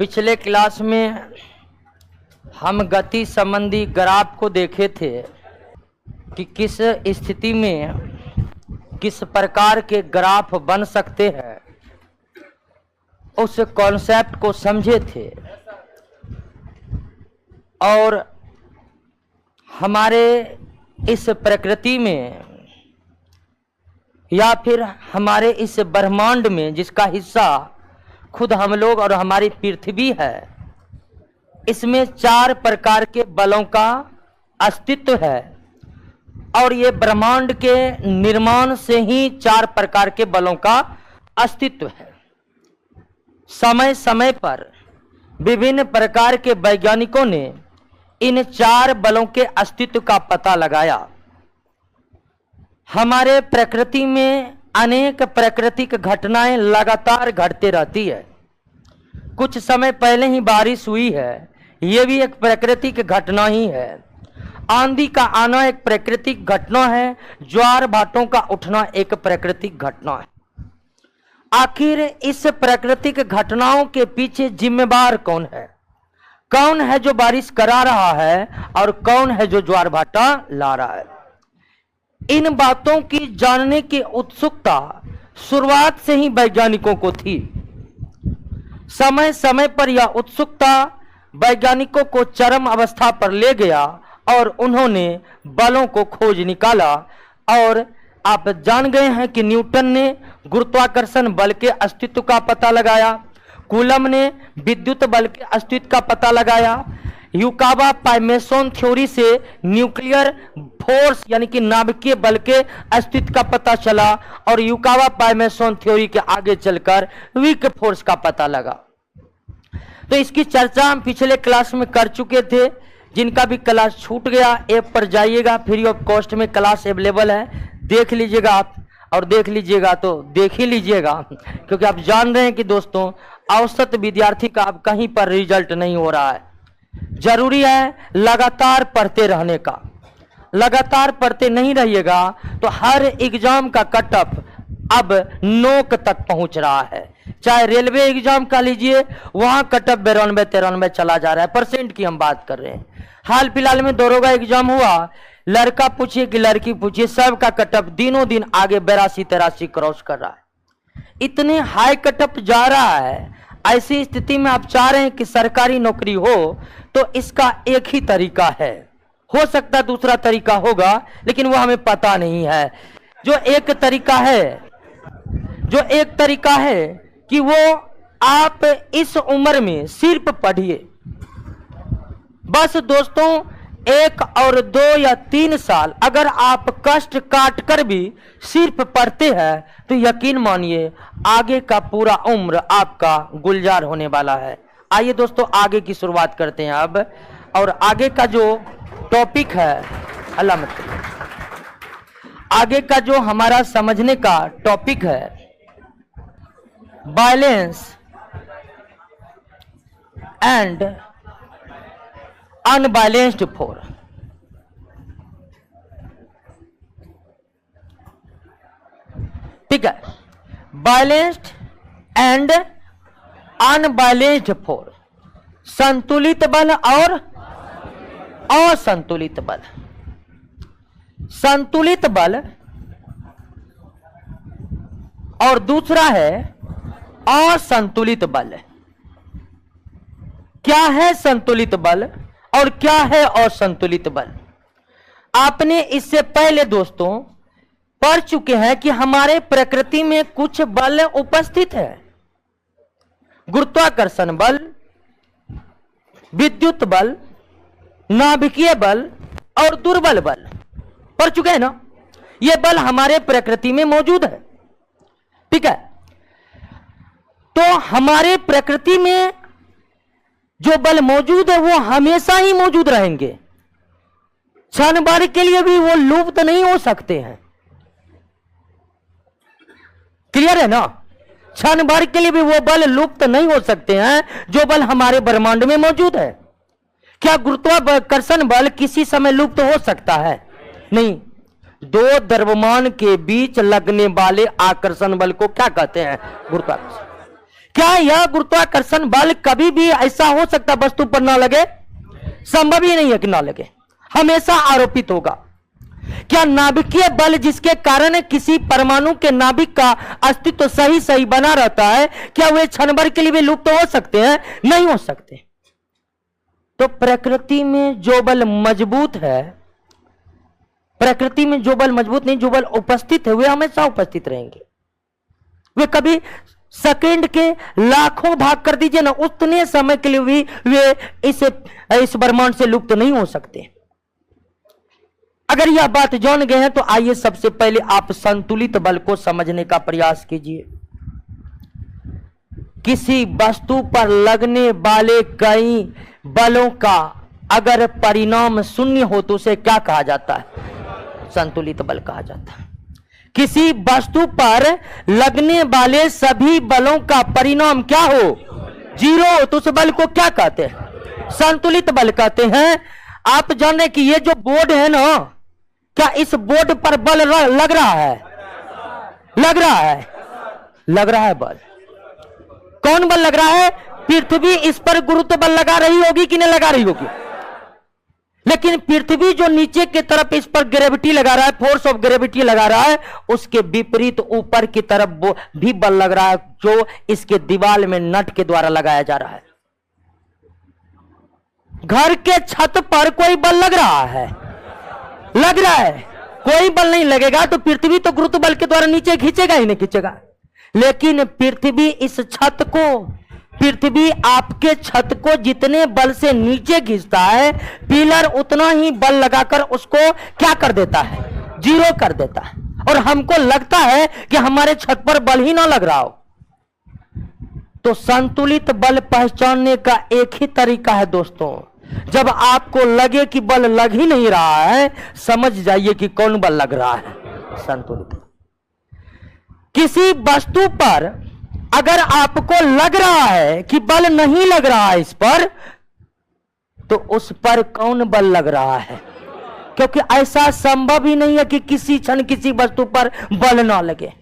पिछले क्लास में हम गति संबंधी ग्राफ को देखे थे कि किस स्थिति में किस प्रकार के ग्राफ बन सकते हैं, उस कॉन्सेप्ट को समझे थे। और हमारे इस प्रकृति में या फिर हमारे इस ब्रह्मांड में जिसका हिस्सा खुद हम लोग और हमारी पृथ्वी है, इसमें 4 प्रकार के बलों का अस्तित्व है। और ये ब्रह्मांड के निर्माण से ही 4 प्रकार के बलों का अस्तित्व है। समय समय पर विभिन्न प्रकार के वैज्ञानिकों ने इन 4 बलों के अस्तित्व का पता लगाया। हमारे प्रकृति में अनेक प्राकृतिक घटनाएं लगातार घटते रहती है। कुछ समय पहले ही बारिश हुई है, यह भी एक प्राकृतिक घटना ही है। आंधी का आना एक प्राकृतिक घटना है, ज्वार भाटों का उठना एक प्राकृतिक घटना है। आखिर इस प्राकृतिक घटनाओं के पीछे जिम्मेवार कौन है? कौन है जो बारिश करा रहा है और कौन है जो ज्वार भाटा ला रहा है? इन बातों की जानने की उत्सुकता शुरुआत से ही वैज्ञानिकों को थी। समय समय पर यह उत्सुकता वैज्ञानिकों को चरम अवस्था पर ले गया और उन्होंने बलों को खोज निकाला। और आप जान गए हैं कि न्यूटन ने गुरुत्वाकर्षण बल के अस्तित्व का पता लगाया, कूलम ने विद्युत बल के अस्तित्व का पता लगाया, युकावा पाइमेसन थ्योरी से न्यूक्लियर फोर्स यानी कि नाभिकीय बल के अस्तित्व का पता चला, और युकावा पाइमेसन थ्योरी के आगे चलकर वीक फोर्स का पता लगा। तो इसकी चर्चा हम पिछले क्लास में कर चुके थे। जिनका भी क्लास छूट गया, ऐप पर जाइएगा, फ्री ऑफ कॉस्ट में क्लास अवेलेबल है, देख लीजिएगा आप। और देख लीजिएगा तो देख ही लीजिएगा, क्योंकि आप जान रहे हैं कि दोस्तों औसत विद्यार्थी का अब कहीं पर रिजल्ट नहीं हो रहा है। जरूरी है लगातार पढ़ते रहने का। लगातार पढ़ते नहीं रहिएगा तो हर एग्जाम का कटअप अब नोक तक पहुंच रहा है। चाहे रेलवे एग्जाम का लीजिए, वहां कटअप 92-93 चला जा रहा है। परसेंट की हम बात कर रहे हैं। हाल फिलहाल में दरोगा एग्जाम हुआ, लड़का पूछिए कि लड़की पूछिए, सबका कटअप दिनों दिन आगे 82-83 क्रॉस कर रहा है। इतने हाई कटअप जा रहा है। ऐसी स्थिति में आप चाह रहे हैं कि सरकारी नौकरी हो, तो इसका एक ही तरीका है। हो सकता है दूसरा तरीका होगा, लेकिन वो हमें पता नहीं है। जो एक तरीका है कि वो आप इस उम्र में सिर्फ पढ़िए। बस दोस्तों 1 और 2 या 3 साल अगर आप कष्ट काट कर भी सिर्फ पढ़ते हैं तो यकीन मानिए आगे का पूरा उम्र आपका गुलजार होने वाला है। आइए दोस्तों आगे की शुरुआत करते हैं अब। और आगे का जो टॉपिक है, आगे का जो हमारा समझने का टॉपिक है, बैलेंस एंड अनबैलेंस्ड फोर्स। ठीक है, बैलेंस्ड एंड अनबैलेंस्ड फोर्स, संतुलित बल और असंतुलित बल। संतुलित बल और दूसरा है असंतुलित बल। क्या है संतुलित बल और क्या है असंतुलित बल? आपने इससे पहले दोस्तों पढ़ चुके हैं कि हमारे प्रकृति में कुछ बल उपस्थित है। गुरुत्वाकर्षण बल, विद्युत बल, नाभिकीय बल और दुर्बल बल पढ़ चुके हैं ना। ये बल हमारे प्रकृति में मौजूद है। ठीक है, तो हमारे प्रकृति में जो बल मौजूद है वो हमेशा ही मौजूद रहेंगे। क्षण भर के लिए भी वो लुप्त नहीं हो सकते हैं। क्लियर है ना? क्षण भर के लिए भी वो बल लुप्त नहीं हो सकते हैं जो बल हमारे ब्रह्मांड में मौजूद है। क्या गुरुत्वाकर्षण बल किसी समय लुप्त हो सकता है? नहीं। 2 द्रव्यमान के बीच लगने वाले आकर्षण बल को क्या कहते हैं? गुरुत्वाकर्षण। क्या यह गुरुत्वाकर्षण बल कभी भी ऐसा हो सकता वस्तु पर ना लगे? संभव ही नहीं है कि ना लगे, हमेशा आरोपित होगा। क्या नाभिकीय बल जिसके कारण किसी परमाणु के नाभिक का अस्तित्व सही सही बना रहता है, क्या वे क्षण भर के लिए भी लुप्त हो सकते हैं? नहीं हो सकते। तो प्रकृति में जो बल मजबूत है, प्रकृति में जो बल मजबूत नहीं, जो बल उपस्थित है वे हमेशा उपस्थित रहेंगे। वे कभी सेकंड के लाखों भाग कर दीजिए ना, उतने समय के लिए भी वे इस ब्रह्मांड से लुप्त नहीं हो सकते। अगर यह बात जान गए हैं तो आइए सबसे पहले आप संतुलित बल को समझने का प्रयास कीजिए। किसी वस्तु पर लगने वाले कई बलों का अगर परिणाम शून्य हो तो उसे क्या कहा जाता है? संतुलित बल कहा जाता है। किसी वस्तु पर लगने वाले सभी बलों का परिणाम क्या हो? जीरो, तो उस बल को क्या कहते हैं? संतुलित बल कहते हैं। आप जान रहे कि ये जो बोर्ड है ना, क्या इस बोर्ड पर बल लग रहा है? लग रहा है, लग रहा है बल। कौन बल लग रहा है? पृथ्वी इस पर गुरुत्व बल लगा रही होगी कि नहीं लगा रही होगी? लेकिन पृथ्वी जो नीचे की तरफ इस पर ग्रेविटी लगा रहा है, फोर्स ऑफ ग्रेविटी लगा रहा है, उसके विपरीत ऊपर की तरफ वो भी बल लग रहा है जो इसके दीवार में नट के द्वारा लगाया जा रहा है। घर के छत पर कोई बल लग रहा है? लग रहा है। कोई बल नहीं लगेगा तो पृथ्वी तो गुरुत्व बल के द्वारा नीचे खींचेगा ही नहीं खींचेगा। लेकिन पृथ्वी इस छत को, पृथ्वी आपके छत को जितने बल से नीचे खींचता है, पिलर उतना ही बल लगाकर उसको क्या कर देता है? जीरो कर देता है। और हमको लगता है कि हमारे छत पर बल ही ना लग रहा हो। तो संतुलित बल पहचानने का एक ही तरीका है दोस्तों, जब आपको लगे कि बल लग ही नहीं रहा है, समझ जाइए कि कौन बल लग रहा है? संतुलित। किसी वस्तु पर अगर आपको लग रहा है कि बल नहीं लग रहा है इस पर, तो उस पर कौन बल लग रहा है? क्योंकि ऐसा संभव ही नहीं है कि किसी क्षण किसी वस्तु पर बल ना लगे।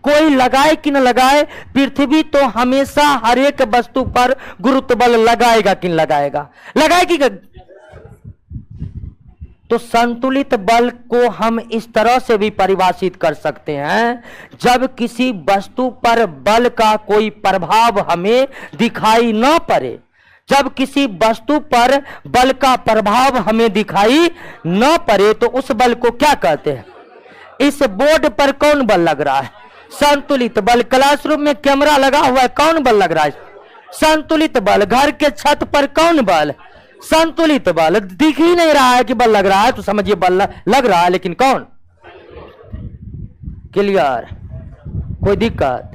कोई लगाए कि न लगाए, पृथ्वी तो हमेशा हर एक वस्तु पर गुरुत्व बल लगाएगा कि लगाएगा? लगाएगी। तो संतुलित बल को हम इस तरह से भी परिभाषित कर सकते हैं, जब किसी वस्तु पर बल का कोई प्रभाव हमें दिखाई न पड़े, जब किसी वस्तु पर बल का प्रभाव हमें दिखाई न पड़े तो उस बल को क्या कहते हैं? इस बोर्ड पर कौन बल लग रहा है? संतुलित बल। क्लासरूम में कैमरा लगा हुआ है, कौन बल लग रहा है? संतुलित बल। घर के छत पर कौन बल? संतुलित बल। दिख ही नहीं रहा है कि बल लग रहा है तो समझिए बल लग रहा है, लेकिन कौन? क्लियर? कोई दिक्कत?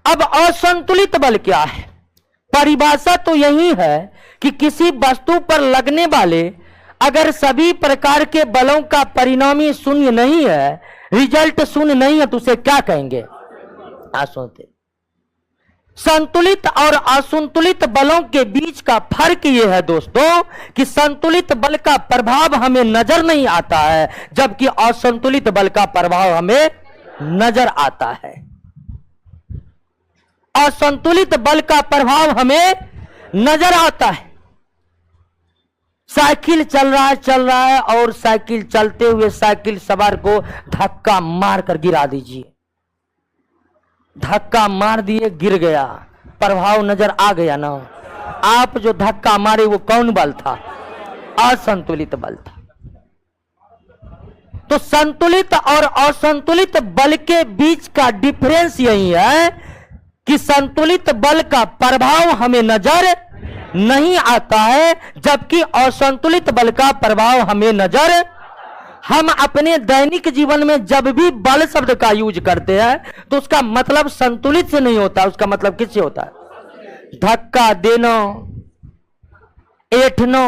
अब असंतुलित बल क्या है? परिभाषा तो यही है कि किसी वस्तु पर लगने वाले अगर सभी प्रकार के बलों का परिणामी शून्य नहीं है, रिजल्ट शून्य नहीं है, तो उसे क्या कहेंगे? असंतुलित। संतुलित और असंतुलित बलों के बीच का फर्क यह है दोस्तों कि संतुलित बल का प्रभाव हमें नजर नहीं आता है, जबकि असंतुलित बल का प्रभाव हमें नजर आता है। असंतुलित बल का प्रभाव हमें नजर आता है। साइकिल चल रहा है और साइकिल चलते हुए साइकिल सवार को धक्का मारकर गिरा दीजिए। धक्का मार दिए, गिर गया, प्रभाव नजर आ गया ना? आप जो धक्का मारे वो कौन बल था? असंतुलित बल था। तो संतुलित और असंतुलित बल के बीच का डिफरेंस यही है कि संतुलित बल का प्रभाव हमें नजर नहीं आता है, जबकि असंतुलित बल का प्रभाव हमें नजर। हम अपने दैनिक जीवन में जब भी बल शब्द का यूज करते हैं तो उसका मतलब संतुलित से नहीं होता, उसका मतलब किससे होता है? धक्का देना, ऐंठना,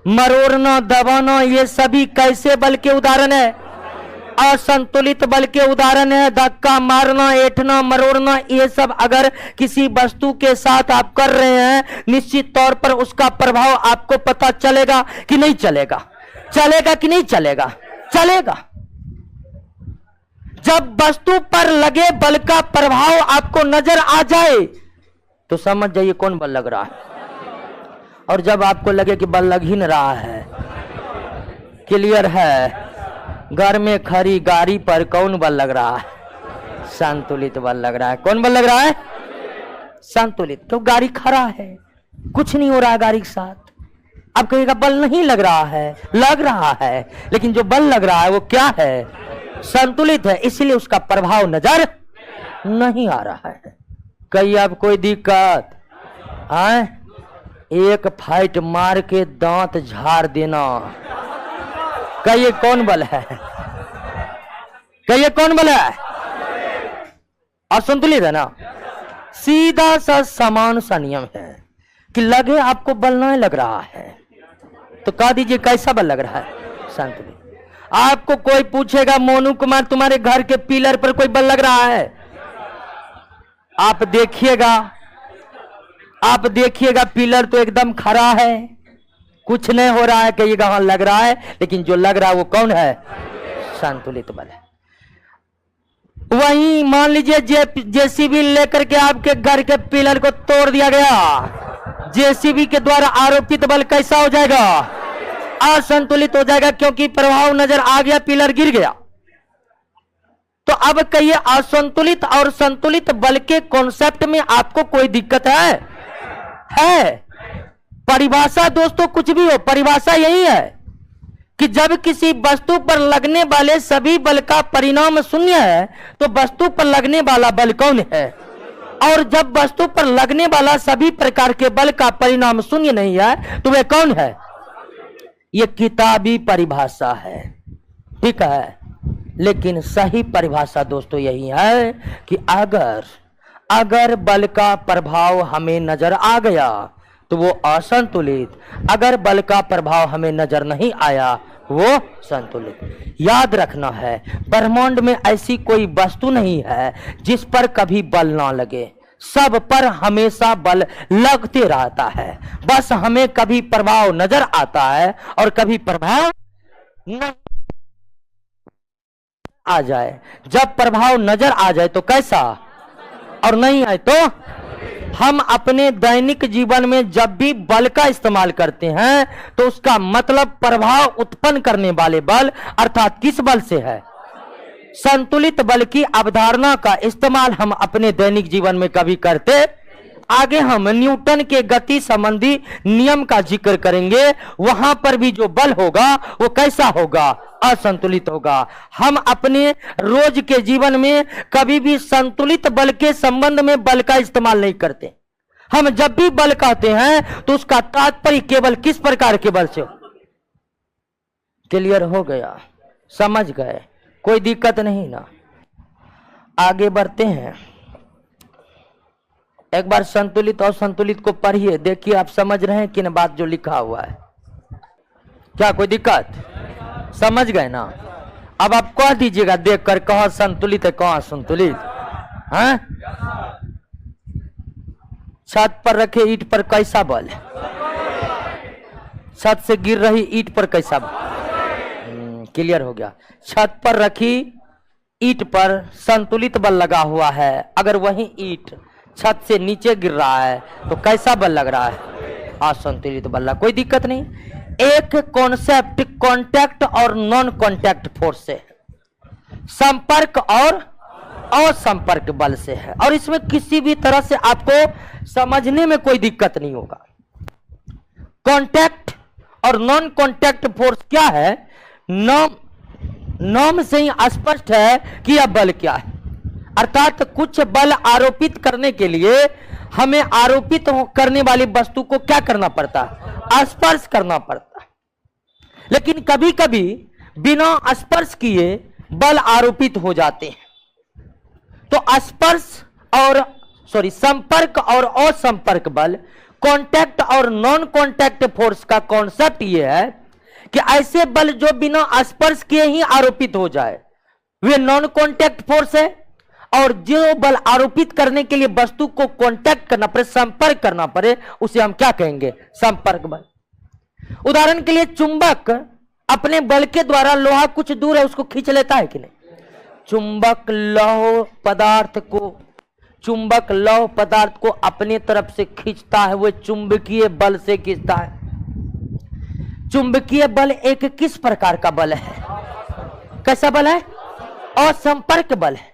मरोड़ना, दबाना, ये सभी कैसे बल के उदाहरण है? असंतुलित बल के उदाहरण है। धक्का मारना, ऐंठना, मरोड़ना, ये सब अगर किसी वस्तु के साथ आप कर रहे हैं, निश्चित तौर पर उसका प्रभाव आपको पता चलेगा कि नहीं चलेगा? चलेगा कि नहीं चलेगा? चलेगा। जब वस्तु पर लगे बल का प्रभाव आपको नजर आ जाए तो समझ जाइए कौन बल लग रहा है। और जब आपको लगे कि बल लग ही न रहा है, क्लियर है, घर में खड़ी गाड़ी पर कौन बल लग रहा है? संतुलित बल लग रहा है। कौन बल लग रहा है? संतुलित। तो गाड़ी खड़ा है, कुछ नहीं हो रहा है गाड़ी के साथ। अब कहेगा बल नहीं लग रहा है, लग रहा है, लेकिन जो बल लग रहा है वो क्या है? संतुलित है, इसलिए उसका प्रभाव नजर नहीं आ रहा है। कहीं अब कोई दिक्कत है? एक फाइट मार के दांत झाड़ देना, कहिए कौन बल है? कहिए कौन बल है? असंतुलित है ना। सीधा सा समान सा नियम है कि लगे आपको बल नहीं लग रहा है तो कह दीजिए कैसा बल लग रहा है? संतुलित। आपको कोई पूछेगा मोनू कुमार तुम्हारे घर के पिलर पर कोई बल लग रहा है? आप देखिएगा पिलर तो एकदम खड़ा है, कुछ नहीं हो रहा है, कहिएगा हाँ लग रहा है, लेकिन जो लग रहा है वो कौन है? संतुलित बल है। वहीं मान लीजिए जेसीबी लेकर के आपके घर के पिलर को तोड़ दिया गया, जेसीबी के द्वारा आरोपित बल कैसा हो जाएगा? असंतुलित हो जाएगा, क्योंकि प्रभाव नजर आ गया, पिलर गिर गया। तो अब कहिए असंतुलित और संतुलित बल के कॉन्सेप्ट में आपको कोई दिक्कत है? परिभाषा दोस्तों कुछ भी हो, परिभाषा यही है कि जब किसी वस्तु पर लगने वाले सभी बल का परिणाम शून्य है तो वस्तु पर लगने वाला बल कौन है? और जब वस्तु पर लगने वाला सभी प्रकार के बल का परिणाम शून्य नहीं है तो वे कौन है? ये किताबी परिभाषा है, ठीक है। लेकिन सही परिभाषा दोस्तों यही है कि अगर बल का प्रभाव हमें नजर आ गया तो वो असंतुलित, अगर बल का प्रभाव हमें नजर नहीं आया वो संतुलित। याद रखना है, ब्रह्मांड में ऐसी कोई वस्तु नहीं है जिस पर कभी बल ना लगे, सब पर हमेशा बल लगते रहता है। बस हमें कभी प्रभाव नजर आता है और कभी प्रभाव नहीं आ जाए। जब प्रभाव नजर आ जाए तो कैसा, और नहीं आए तो हम अपने दैनिक जीवन में जब भी बल का इस्तेमाल करते हैं तो उसका मतलब प्रभाव उत्पन्न करने वाले बल अर्थात किस बल से है? संतुलित बल की अवधारणा का इस्तेमाल हम अपने दैनिक जीवन में कभी करते? आगे हम न्यूटन के गति संबंधी नियम का जिक्र करेंगे, वहां पर भी जो बल होगा वो कैसा होगा? असंतुलित होगा। हम अपने रोज के जीवन में कभी भी संतुलित बल के संबंध में बल का इस्तेमाल नहीं करते। हम जब भी बल कहते हैं तो उसका तात्पर्य केवल किस प्रकार के बल से? क्लियर हो गया? समझ गए? कोई दिक्कत नहीं ना। आगे बढ़ते हैं। एक बार संतुलित और संतुलित को पढ़िए, देखिए आप समझ रहे हैं कि न बात जो लिखा हुआ है। क्या कोई दिक्कत? समझ गए ना? अब आप कह दीजिएगा देख कर, कहाँ संतुलित है कहाँ संतुलित है? छत पर रखे ईंट पर कैसा बल है? छत से गिर रही ईंट पर कैसा बल? क्लियर हो गया। छत पर रखी ईंट पर संतुलित बल लगा हुआ है, अगर वही ईंट छत से नीचे गिर रहा है तो कैसा बल लग रहा है? असंतुलित बल लगा। कोई दिक्कत नहीं। एक कॉन्सेप्ट कांटेक्ट और नॉन कांटेक्ट फोर्स से, संपर्क और असंपर्क बल से है, और इसमें किसी भी तरह से आपको समझने में कोई दिक्कत नहीं होगा। कांटेक्ट और नॉन कांटेक्ट फोर्स क्या है? नाम से ही स्पष्ट है कि यह बल क्या है। अर्थात कुछ बल आरोपित करने के लिए हमें आरोपित करने वाली वस्तु को क्या करना पड़ता है? स्पर्श करना पड़ता है। लेकिन कभी कभी बिना स्पर्श किए बल आरोपित हो जाते हैं। तो संपर्क और असंपर्क बल, कांटेक्ट और नॉन कांटेक्ट फोर्स का कॉन्सेप्ट यह है कि ऐसे बल जो बिना स्पर्श किए ही आरोपित हो जाए वे नॉन कांटेक्ट फोर्स है, और जो बल आरोपित करने के लिए वस्तु को कांटेक्ट करना पड़े, संपर्क करना पड़े, उसे हम क्या कहेंगे? संपर्क बल। उदाहरण के लिए चुंबक अपने बल के द्वारा लोहा कुछ दूर है उसको खींच लेता है कि नहीं? चुंबक लौह पदार्थ को अपने तरफ से खींचता है, वो चुंबकीय बल से खींचता है। चुंबकीय बल एक किस प्रकार का बल है? कैसा बल है? असंपर्क बल है।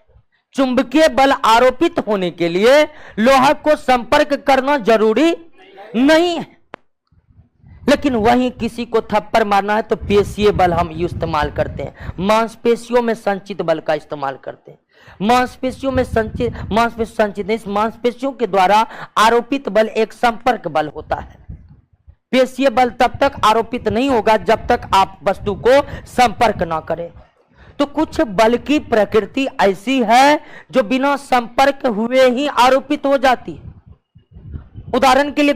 चुंबकीय बल आरोपित होने के लिए लोहा को संपर्क करना जरूरी नहीं है, लेकिन वहीं किसी को थप्पड़ मारना है तो पेशीय बल हम इस्तेमाल करते हैं, मांसपेशियों में संचित बल का इस्तेमाल करते हैं। मांसपेशियों के द्वारा आरोपित बल एक संपर्क बल होता है। पेशीय बल तब तक आरोपित नहीं होगा जब तक आप वस्तु को संपर्क ना करें। तो कुछ बल की प्रकृति ऐसी है जो बिना संपर्क हुए ही आरोपित हो जाती है। उदाहरण के लिए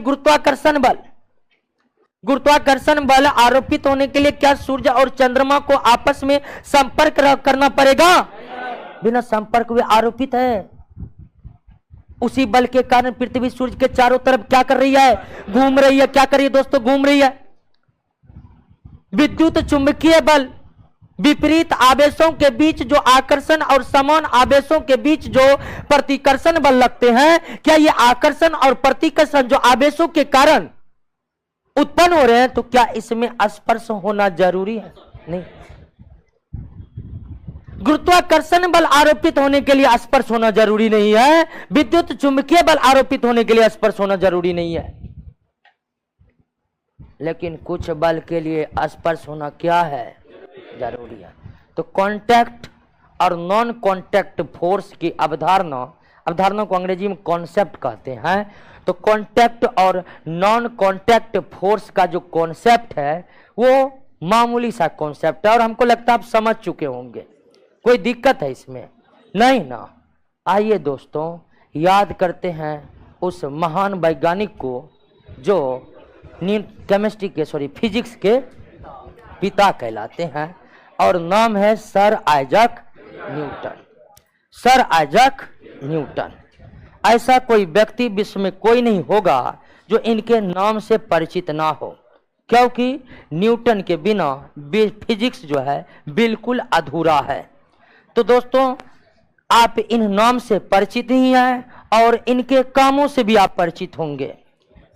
गुरुत्वाकर्षण बल आरोपित होने के लिए क्या सूर्य और चंद्रमा को आपस में संपर्क करना पड़ेगा? बिना संपर्क हुए आरोपित है। उसी बल के कारण पृथ्वी सूर्य के चारों तरफ क्या कर रही है? घूम रही है। क्या कर रही है दोस्तों? घूम रही है। विद्युत चुंबकीय बल विपरीत आवेशों के बीच जो आकर्षण और समान आवेशों के बीच जो प्रतिकर्षण बल लगते हैं, क्या ये आकर्षण और प्रतिकर्षण जो आवेशों के कारण उत्पन्न हो रहे हैं, तो क्या इसमें स्पर्श होना जरूरी है? नहीं। गुरुत्वाकर्षण बल आरोपित होने के लिए स्पर्श होना जरूरी नहीं है। विद्युत चुंबकीय बल आरोपित होने के लिए स्पर्श होना जरूरी नहीं है। लेकिन कुछ बल के लिए स्पर्श होना क्या है? जरूरी है। तो कांटेक्ट और नॉन कांटेक्ट फोर्स की अवधारणा को अंग्रेजी में कॉन्सेप्ट कहते हैं। तो कांटेक्ट और नॉन कांटेक्ट फोर्स का जो कॉन्सेप्ट है वो मामूली सा कॉन्सेप्ट है और हमको लगता है आप समझ चुके होंगे। कोई दिक्कत है इसमें? नहीं ना। आइए दोस्तों याद करते हैं उस महान वैज्ञानिक को जो फिजिक्स के पिता कहलाते हैं और नाम है सर आइजैक न्यूटन। ऐसा कोई व्यक्ति विश्व में कोई नहीं होगा जो इनके नाम से परिचित ना हो, क्योंकि न्यूटन के बिना फिजिक्स जो है बिल्कुल अधूरा है। तो दोस्तों आप इन नाम से परिचित ही हैं और इनके कामों से भी आप परिचित होंगे,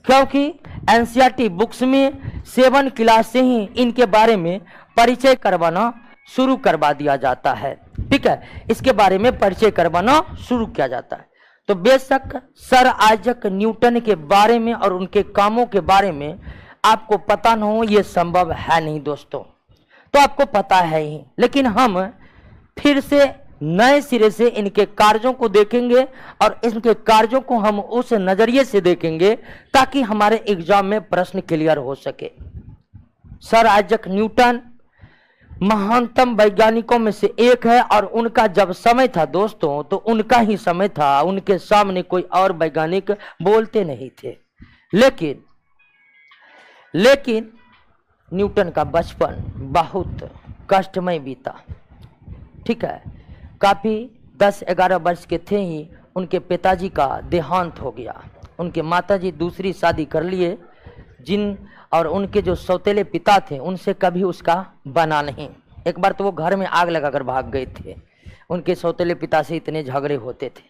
क्योंकि एनसीईआरटी बुक्स में 7 क्लास से ही इनके बारे में परिचय करवाना शुरू करवा दिया जाता है। ठीक है, इसके बारे में परिचय करवाना शुरू किया जाता है। तो बेशक सर आइजैक न्यूटन के बारे में और उनके कामों के बारे में आपको पता न हो यह संभव है नहीं दोस्तों। तो आपको पता है ही, लेकिन हम फिर से नए सिरे से इनके कार्यों को देखेंगे और इनके कार्यों को हम उस नजरिए से देखेंगे ताकि हमारे एग्जाम में प्रश्न क्लियर हो सके। सर आइजैक न्यूटन महानतम वैज्ञानिकों में से एक है और उनका जब समय था दोस्तों तो उनका ही समय था, उनके सामने कोई और वैज्ञानिक बोलते नहीं थे। लेकिन न्यूटन का बचपन बहुत कष्टमय बीता। ठीक है, काफी 10-11 वर्ष के थे ही उनके पिताजी का देहांत हो गया। उनके माताजी दूसरी शादी कर लिए, और उनके जो सौतेले पिता थे उनसे कभी उसका बना नहीं। एक बार तो वो घर में आग लगाकर भाग गए थे, उनके सौतेले पिता से इतने झगड़े होते थे।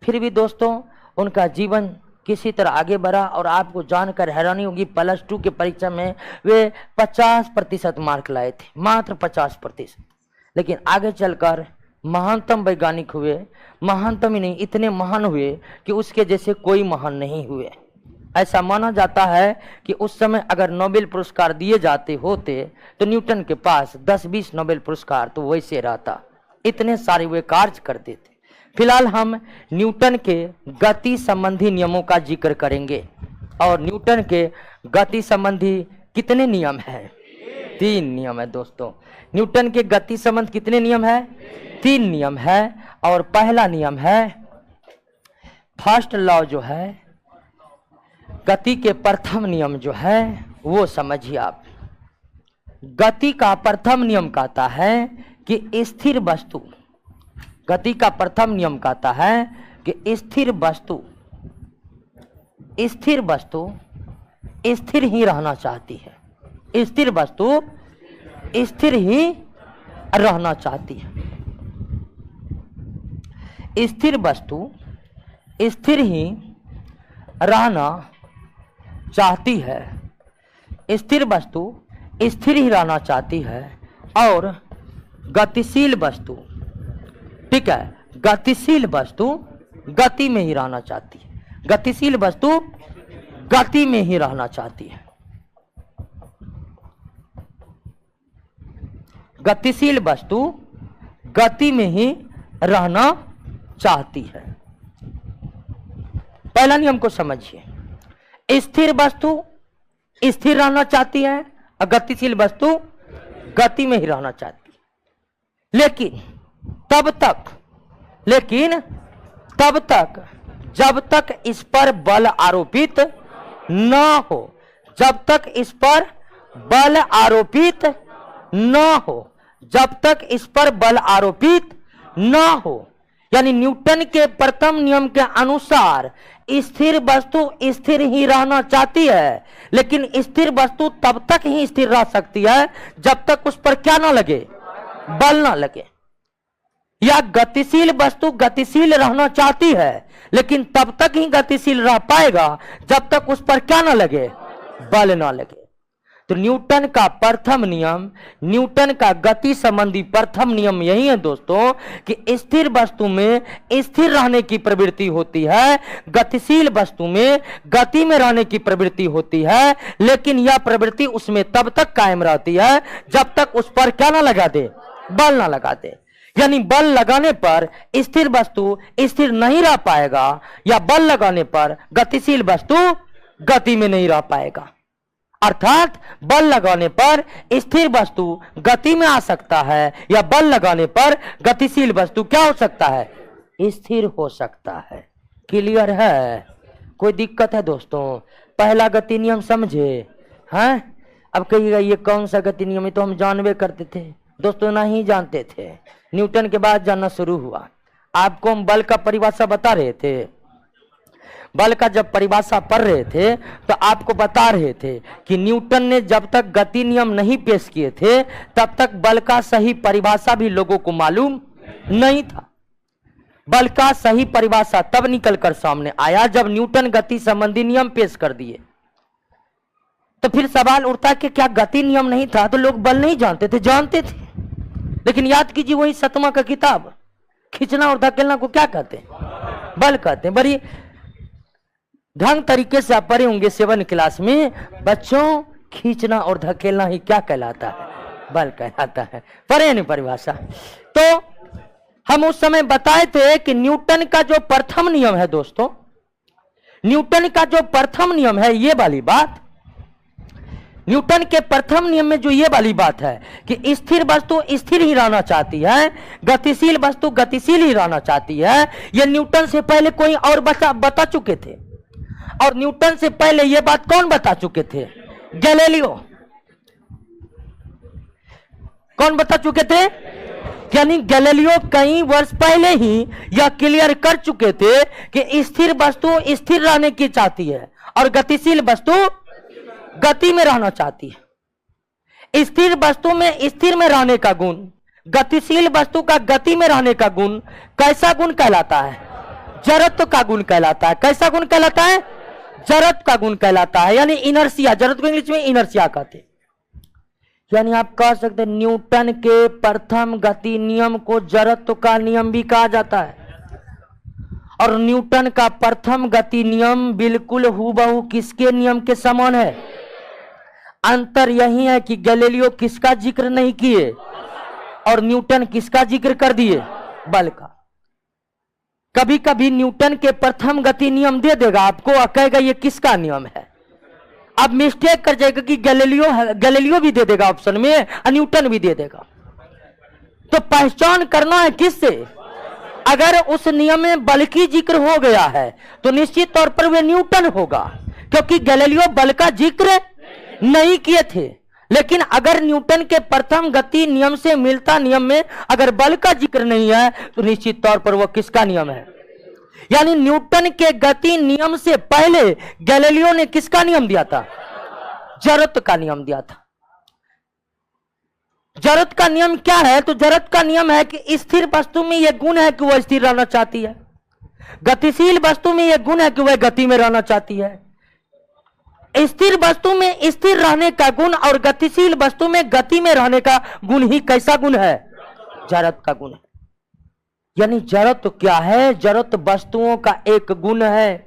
फिर भी दोस्तों उनका जीवन किसी तरह आगे बढ़ा और आपको जानकर हैरानी होगी +2 की परीक्षा में वे 50% मार्क लाए थे, मात्र 50%। लेकिन आगे चलकर महानतम वैज्ञानिक हुए, महानतम ही नहीं इतने महान हुए कि उसके जैसे कोई महान नहीं हुए। ऐसा माना जाता है कि उस समय अगर नोबेल पुरस्कार दिए जाते होते तो न्यूटन के पास 10-20 नोबेल पुरस्कार तो वैसे रहता, इतने सारे वे कार्य करते थे। फिलहाल हम न्यूटन के गति संबंधी नियमों का जिक्र करेंगे। और न्यूटन के गति संबंधी कितने नियम है? 3 नियम है दोस्तों। न्यूटन के गति संबंध कितने नियम है? 3 नियम है। और पहला नियम है फर्स्ट लॉ जो है, गति के प्रथम नियम जो है वो समझिए आप। गति का प्रथम नियम कहता है कि स्थिर वस्तु, गति का प्रथम नियम कहता है कि स्थिर वस्तु स्थिर ही रहना चाहती है। स्थिर वस्तु स्थिर ही रहना चाहती है। स्थिर वस्तु स्थिर ही रहना चाहती है, स्थिर वस्तु स्थिर ही रहना चाहती है, और गतिशील वस्तु, ठीक है, गतिशील वस्तु गति में ही रहना चाहती है, गतिशील वस्तु गति में ही रहना चाहती है, गतिशील वस्तु गति में ही रहना चाहती है। पहला नियम को समझिए, स्थिर वस्तु स्थिर रहना चाहती है और गतिशील वस्तु गति में ही रहना चाहती है। लेकिन तब तक जब तक इस पर बल आरोपित न हो, जब तक इस पर बल आरोपित न हो, जब तक इस पर बल आरोपित न हो, यानी न्यूटन के प्रथम नियम के अनुसार स्थिर वस्तु स्थिर ही रहना चाहती है, लेकिन स्थिर वस्तु तब तक ही स्थिर रह सकती है जब तक उस पर क्या ना लगे, बल ना लगे। या गतिशील वस्तु गतिशील रहना चाहती है, लेकिन तब तक ही गतिशील रह पाएगा जब तक उस पर क्या ना लगे, बल ना लगे। तो न्यूटन का प्रथम नियम, न्यूटन का गति संबंधी प्रथम नियम यही है दोस्तों कि स्थिर वस्तु में स्थिर रहने की प्रवृत्ति होती है, गतिशील वस्तु में गति में रहने की प्रवृत्ति होती है, लेकिन यह प्रवृत्ति उसमें तब तक कायम रहती है जब तक उस पर क्या ना लगा दे, बल ना लगा दे। यानी बल लगाने पर स्थिर वस्तु स्थिर नहीं रह पाएगा, या बल लगाने पर गतिशील वस्तु गति में नहीं रह पाएगा। अर्थात बल लगाने पर स्थिर वस्तु गति में आ सकता है, या बल लगाने पर गतिशील वस्तु क्या हो सकता है, स्थिर हो सकता है। क्लियर है? कोई दिक्कत है दोस्तों? पहला गति नियम समझे हैं? अब कहिएगा ये कौन सा गति नियम है, तो हम जानवे करते थे दोस्तों, नहीं जानते थे, न्यूटन के बाद जानना शुरू हुआ। आपको हम बल का परिभाषा बता रहे थे, बल का जब परिभाषा पढ़ रहे थे तो आपको बता रहे थे कि न्यूटन ने जब तक गति नियम नहीं पेश किए थे तब तक बल का सही परिभाषा भी लोगों को मालूम नहीं था। बल का सही परिभाषा तब निकलकर सामने आया जब न्यूटन गति संबंधी नियम पेश कर दिए। तो फिर सवाल उठता कि क्या गति नियम नहीं था तो लोग बल नहीं जानते थे? जानते थे, लेकिन याद कीजिए वही सतमा का किताब, खींचना और धकेलना को क्या कहते हैं? बल कहते हैं। बड़ी ढंग तरीके से आप पढ़े होंगे 7 क्लास में, बच्चों खींचना और धकेलना ही क्या कहलाता है? बल कहलाता है। पढ़े नहीं परिभाषा? तो हम उस समय बताए थे कि न्यूटन का जो प्रथम नियम है दोस्तों, न्यूटन का जो प्रथम नियम है, ये वाली बात, न्यूटन के प्रथम नियम में जो ये वाली बात है कि स्थिर वस्तु स्थिर ही रहना चाहती है, गतिशील वस्तु गतिशील ही रहना चाहती है, ये न्यूटन से पहले कोई और बता चुके थे। और न्यूटन से पहले ये बात कौन बता चुके थे? गैलीलियो। कौन बता चुके थे? यानी गैलीलियो कई वर्ष पहले ही यह क्लियर कर चुके थे कि स्थिर वस्तु स्थिर रहने की चाहती है और गतिशील वस्तु गति में रहना चाहती है। स्थिर वस्तु में स्थिर में रहने का गुण, गतिशील वस्तु का गति में रहने का गुण कैसा गुण कहलाता है? जड़त्व का गुण कहलाता है। कैसा गुण कहलाता है? जड़त्व का गुण कहलाता है, यानी इनर्शिया। जड़त्व को इंग्लिश में इनर्शिया कहते हैं। यानी आप कह सकते हैं न्यूटन के प्रथम गति नियम को जड़त्व का नियम भी कहा जाता है। और न्यूटन का प्रथम गति नियम बिल्कुल हूबहू किसके नियम के समान है? अंतर यही है कि गैलीलियो किसका जिक्र नहीं किए और न्यूटन किसका जिक्र कर दिए? बल का। कभी कभी न्यूटन के प्रथम गति नियम दे देगा आपको और कहेगा ये किसका नियम है, अब मिस्टेक कर जाएगा कि गैलीलियो भी दे देगा ऑप्शन में और न्यूटन भी दे देगा। तो पहचान करना है किससे? अगर उस नियम में बल की जिक्र हो गया है तो निश्चित तौर पर वे न्यूटन होगा, क्योंकि गैलीलियो बल का जिक्र नहीं किए थे। लेकिन अगर न्यूटन के प्रथम गति नियम से मिलता नियम में अगर बल का जिक्र नहीं है तो निश्चित तौर पर वह किसका नियम है? यानी न्यूटन के गति नियम से पहले गैलीलियो ने किसका नियम दिया था? जड़त्व का नियम दिया था। जरूरत का नियम क्या है? तो जरूरत का नियम है कि स्थिर वस्तु में यह गुण है कि वह स्थिर रहना चाहती है, गतिशील वस्तु में यह गुण है कि वह गति में रहना चाहती है। स्थिर वस्तु में स्थिर रहने का गुण और गतिशील वस्तु में गति में रहने का गुण ही कैसा गुण है? जरूरत का गुण है। यानी जरूरत तो क्या है? जरूरत वस्तुओं का एक गुण है।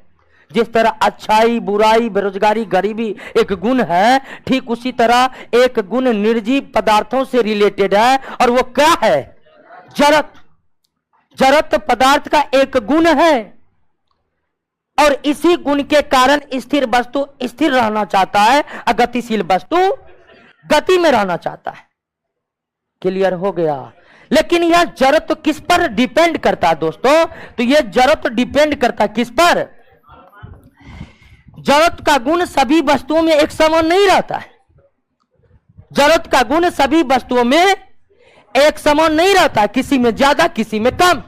जिस तरह अच्छाई, बुराई, बेरोजगारी, गरीबी एक गुण है, ठीक उसी तरह एक गुण निर्जीव पदार्थों से रिलेटेड है, और वो क्या है? जरूरत। जरूरत पदार्थ का एक गुण है, और इसी गुण के कारण स्थिर वस्तु स्थिर रहना चाहता है और गतिशील वस्तु गति में रहना चाहता है। क्लियर हो गया? लेकिन यह जरूरत तो किस पर डिपेंड करता है दोस्तों? तो यह जरूरत डिपेंड करता है किस पर? जरूरत का गुण सभी वस्तुओं में एक समान नहीं रहता है। जरूरत का गुण सभी वस्तुओं में एक समान नहीं रहता, किसी में ज्यादा किसी में कम।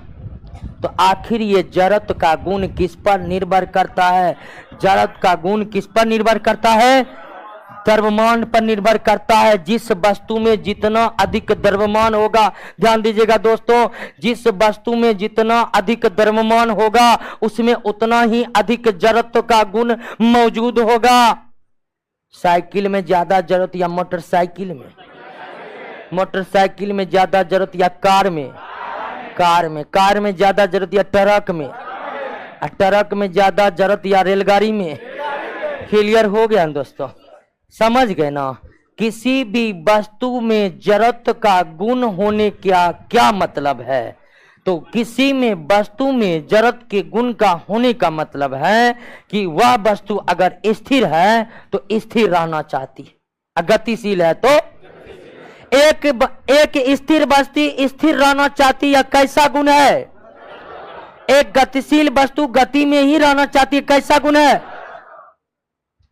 तो आखिर ये जरूरत का गुण किस पर निर्भर करता है? जरूरत का गुण किस पर निर्भर करता है? द्रव्यमान पर निर्भर करता है। जिस वस्तु में जितना अधिक द्रव्यमान होगा, ध्यान दीजिएगा दोस्तों, जिस वस्तु में जितना अधिक द्रव्यमान होगा उसमें उतना ही अधिक जरूरत का गुण मौजूद होगा। साइकिल में ज्यादा जरूरत या मोटरसाइकिल में? मोटरसाइकिल में ज्यादा जरूरत या कार में? कार में ज्यादा जरूरत या ट्रक में? ट्रक में ज्यादा जरूरत या रेलगाड़ी में? क्लियर हो गया दोस्तों? समझ गए ना? किसी भी वस्तु में जरूरत का गुण होने का क्या मतलब है? तो किसी में वस्तु में जरूरत के गुण का होने का मतलब है कि वह वस्तु अगर स्थिर है तो स्थिर रहना चाहती है, गतिशील है तो एक स्थिर वस्तु स्थिर रहना चाहती है, कैसा गुण है? एक गतिशील वस्तु गति में ही रहना चाहती है, कैसा गुण है?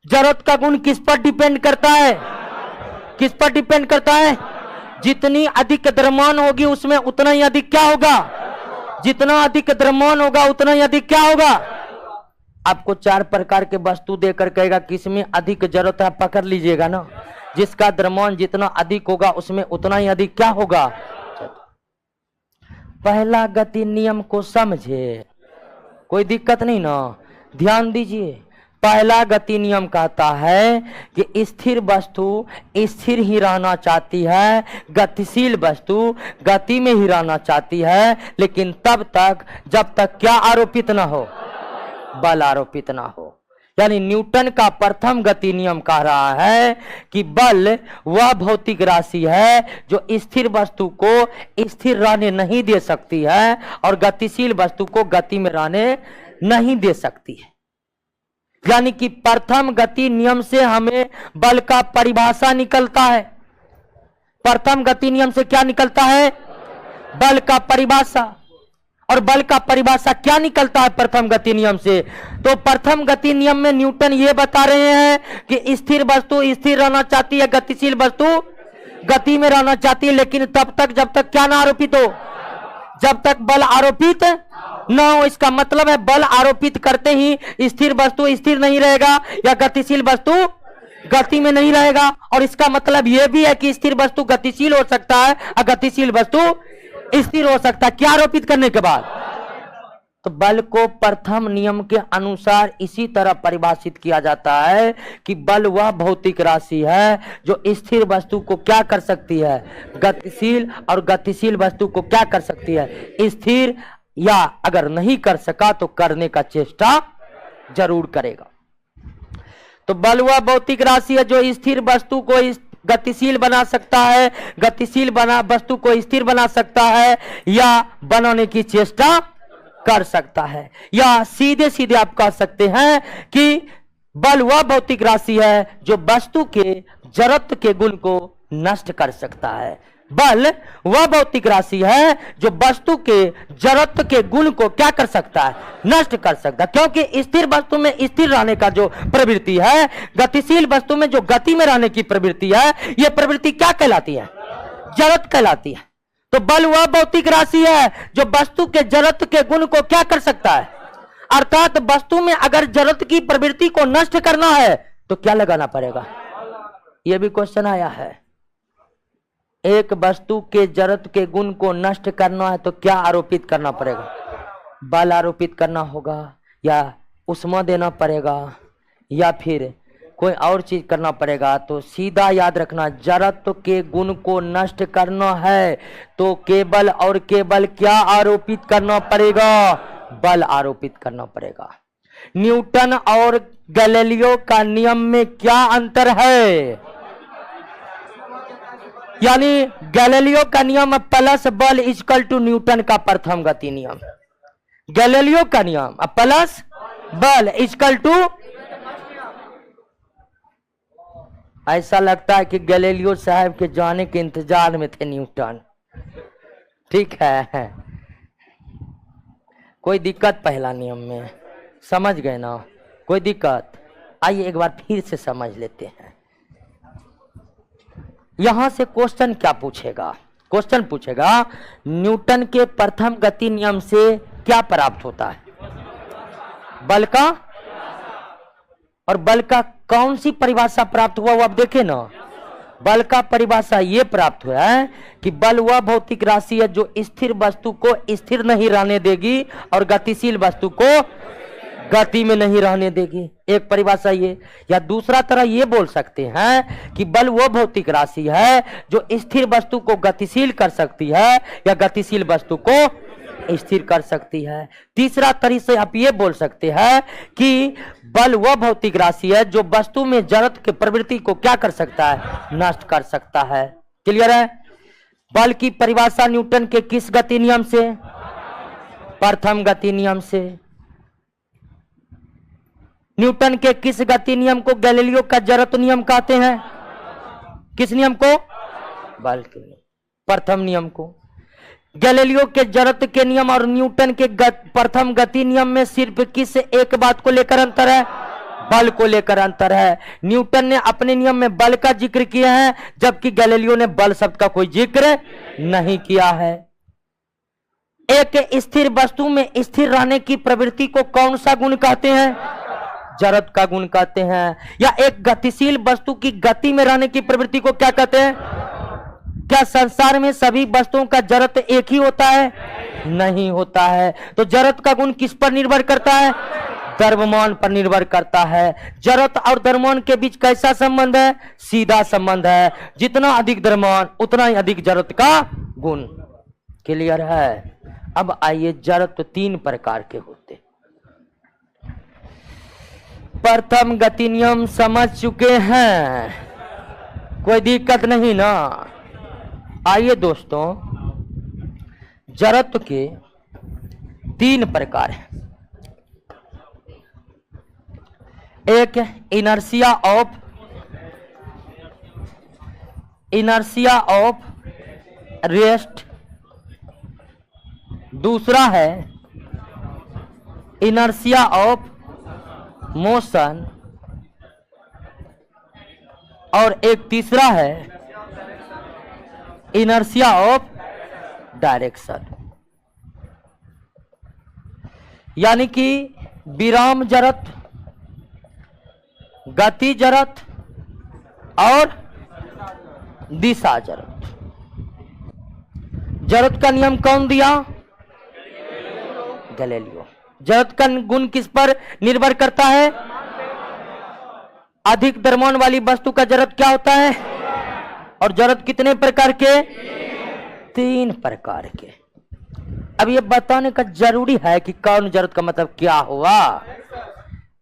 जरूरत का गुण किस पर डिपेंड करता है? किस पर डिपेंड करता है? जितनी अधिक द्रव्यमान होगी उसमें उतना ही अधिक क्या होगा? जितना अधिक द्रव्यमान होगा उतना ही अधिक क्या होगा? आपको 4 प्रकार के वस्तु देकर कहेगा किसमें अधिक जरूरत है, पकड़ लीजिएगा ना। जिसका द्रव्यमान जितना अधिक होगा उसमें उतना ही अधिक क्या होगा? पहला गति नियम को समझे, कोई दिक्कत नहीं ना? ध्यान दीजिए। पहला गति नियम कहता है कि स्थिर वस्तु स्थिर ही रहना चाहती है, गतिशील वस्तु गति में ही रहना चाहती है, लेकिन तब तक जब तक क्या आरोपित ना हो? बल आरोपित ना हो। यानी न्यूटन का प्रथम गति नियम कह रहा है कि बल वह भौतिक राशि है जो स्थिर वस्तु को स्थिर रहने नहीं दे सकती है और गतिशील वस्तु को गति में रहने नहीं दे सकती है। यानी कि प्रथम गति नियम से हमें बल का परिभाषा निकलता है। प्रथम गति नियम से क्या निकलता है? बल का परिभाषा। और बल का परिभाषा क्या निकलता है प्रथम गति नियम से? तो प्रथम गति नियम में न्यूटन ये बता रहे हैं कि स्थिर वस्तु स्थिर रहना चाहती है, गतिशील वस्तु गति में रहना चाहती है, लेकिन तब तक जब तक क्या ना आरोपित हो? जब तक बल आरोपित न हो। इसका मतलब है बल आरोपित करते ही स्थिर वस्तु स्थिर नहीं रहेगा या गतिशील वस्तु गति में नहीं रहेगा। और इसका मतलब यह भी है कि स्थिर वस्तु गतिशील हो सकता है और गतिशील वस्तु स्थिर हो सकता है, क्या आरोपित करने के बाद? तो बल को प्रथम नियम के अनुसार इसी तरह परिभाषित किया जाता है कि बल वह भौतिक राशि है जो स्थिर वस्तु को क्या कर सकती है? गतिशील, और गतिशील वस्तु को क्या कर सकती है? स्थिर, या अगर नहीं कर सका तो करने का चेष्टा जरूर करेगा। तो बल वह भौतिक राशि है जो स्थिर वस्तु को गतिशील बना सकता है, गतिशील बना वस्तु को स्थिर बना सकता है, या बनाने की चेष्टा कर सकता है। या सीधे सीधे आप कह सकते हैं कि बल वह भौतिक राशि है जो वस्तु के जरूरत के गुण को नष्ट कर सकता है। बल वह भौतिक राशि है जो वस्तु के जरूरत के गुण को क्या कर सकता है? नष्ट कर सकता है। क्योंकि स्थिर वस्तु में स्थिर रहने का जो प्रवृत्ति है, गतिशील वस्तु में जो गति में रहने की प्रवृत्ति है, यह प्रवृत्ति क्या कहलाती है? जरूरत कहलाती है। तो बल वह भौतिक राशि है जो वस्तु के जरूरत के गुण को क्या कर सकता है? अर्थात वस्तु में अगर जरूरत की प्रवृत्ति को नष्ट करना है तो क्या लगाना पड़ेगा? यह भी क्वेश्चन आया है। एक वस्तु के जड़त्व के गुण को नष्ट करना है तो क्या आरोपित करना पड़ेगा? बल आरोपित करना होगा, या उष्मा देना पड़ेगा, या फिर कोई और चीज करना पड़ेगा। तो सीधा याद रखना, जड़त्व के गुण को नष्ट करना है तो केवल और केवल क्या आरोपित करना पड़ेगा? बल आरोपित करना पड़ेगा। न्यूटन और गैलीलियो का नियम में क्या अंतर है? यानी गैलीलियो का नियम प्लस बल इक्वल टू न्यूटन का प्रथम गति नियम। गैलीलियो का नियम प्लस बल इक्वल टू, ऐसा लगता है कि गैलीलियो साहब के जाने के इंतजार में थे न्यूटन। ठीक है, कोई दिक्कत पहला नियम में? समझ गए ना? कोई दिक्कत? आइए एक बार फिर से समझ लेते हैं। यहां से क्वेश्चन क्या पूछेगा? क्वेश्चन पूछेगा न्यूटन के प्रथम गति नियम से क्या प्राप्त होता है? बल का। और बल का कौन सी परिभाषा प्राप्त हुआ वो अब देखे ना। बल का परिभाषा ये प्राप्त हुआ है कि बल वह भौतिक राशि है जो स्थिर वस्तु को स्थिर नहीं रहने देगी और गतिशील वस्तु को गति में नहीं रहने देगी। एक परिभाषा ये। या दूसरा तरह ये बोल सकते हैं कि बल वो भौतिक राशि है जो स्थिर वस्तु को गतिशील कर सकती है या गतिशील वस्तु को स्थिर कर सकती है। तीसरा तरीके से आप ये बोल सकते हैं कि बल वह भौतिक राशि है जो वस्तु में जड़त्व की प्रवृत्ति को क्या कर सकता है? नष्ट कर सकता है। क्लियर है? बल की परिभाषा न्यूटन के किस गति नियम से? प्रथम गति नियम से। न्यूटन के किस गति नियम को गैलीलियो का जड़त्व नियम कहते हैं? किस नियम को? बल के प्रथम नियम को। गैलीलियो के जड़त्व के नियम और न्यूटन के प्रथम गति नियम में सिर्फ किस एक बात को लेकर अंतर है? बल को लेकर अंतर है। न्यूटन ने अपने नियम में बल का जिक्र किया है जबकि गैलीलियो ने बल शब्द का कोई जिक्र नहीं किया है। एक स्थिर वस्तु में स्थिर रहने की प्रवृत्ति को कौन सा गुण कहते हैं? जड़त्व का गुण कहते हैं। या एक गतिशील वस्तु की गति में रहने की प्रवृत्ति को क्या कहते हैं? क्या संसार में सभी वस्तुओं का जड़त्व एक ही होता है? नहीं होता है। तो जड़त्व का गुण किस पर निर्भर करता है? द्रव्यमान पर निर्भर करता है। जड़त्व और द्रव्यमान के बीच कैसा संबंध है? सीधा संबंध है। जितना अधिक द्रव्यमान उतना ही अधिक जड़त्व का गुण। क्लियर है? अब आइए, जड़त्व तीन प्रकार के होते। प्रथम गति नियम समझ चुके हैं? कोई दिक्कत नहीं ना? आइए दोस्तों, जड़त्व के तीन प्रकार हैं। एक इनर्शिया ऑफ रेस्ट, दूसरा है इनर्शिया ऑफ मोशन, और एक तीसरा है इनर्शिया ऑफ डायरेक्शन। यानी कि विराम जड़त्व, गति जड़त्व और दिशा जड़त्व। जड़त्व का नियम कौन दिया? गैलीलियो। जड़त्व का गुण किस पर निर्भर करता है? अधिक द्रव्यमान वाली वस्तु का जड़त्व क्या होता है? और जड़त्व कितने प्रकार के? तीन प्रकार के। अब ये बताने का जरूरी है कि कौन जड़त्व का मतलब क्या हुआ।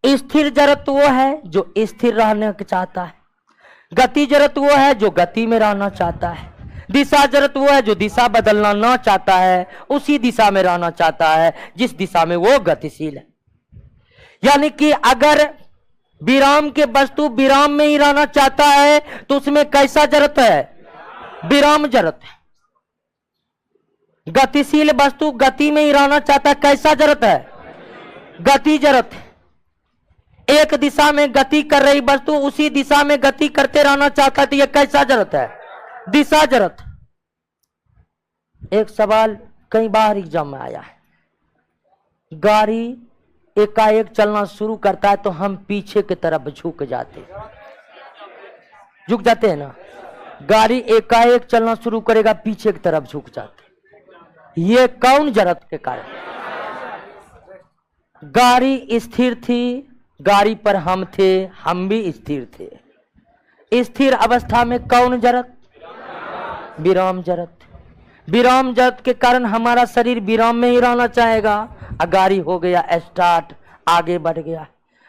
स्थिर जड़त्व वो है जो स्थिर रहना चाहता है। गति जड़त्व वो है जो गति में रहना चाहता है। दिशा जड़त्व वो है जो दिशा बदलना ना चाहता है, उसी दिशा में रहना चाहता है जिस दिशा में वो गतिशील है। यानी कि अगर विराम के वस्तु विराम में ही रहना चाहता है तो उसमें कैसा जड़त्व है? विराम जड़त्व है। गतिशील वस्तु गति में ही रहना चाहता है, कैसा जड़त्व है? गति जड़त्व। एक दिशा में गति कर रही वस्तु उसी दिशा में गति करते रहना चाहता है तो यह कैसा जड़त्व है? दिशा जड़त्व। एक सवाल कई बार एग्जाम में आया है, गाड़ी एकाएक चलना शुरू करता है तो हम पीछे की तरफ झुक जाते हैं ना। गाड़ी एकाएक चलना शुरू करेगा, पीछे की तरफ झुक जाते। ये कौन जरूरत के कारण? गाड़ी स्थिर थी, गाड़ी पर हम थे, हम भी स्थिर थे। स्थिर अवस्था में कौन जरूरत? विराम जरूरत। विराम जरूरत के कारण हमारा शरीर विराम में ही रहना चाहेगा। गाड़ी हो गया स्टार्ट, आगे बढ़ गया।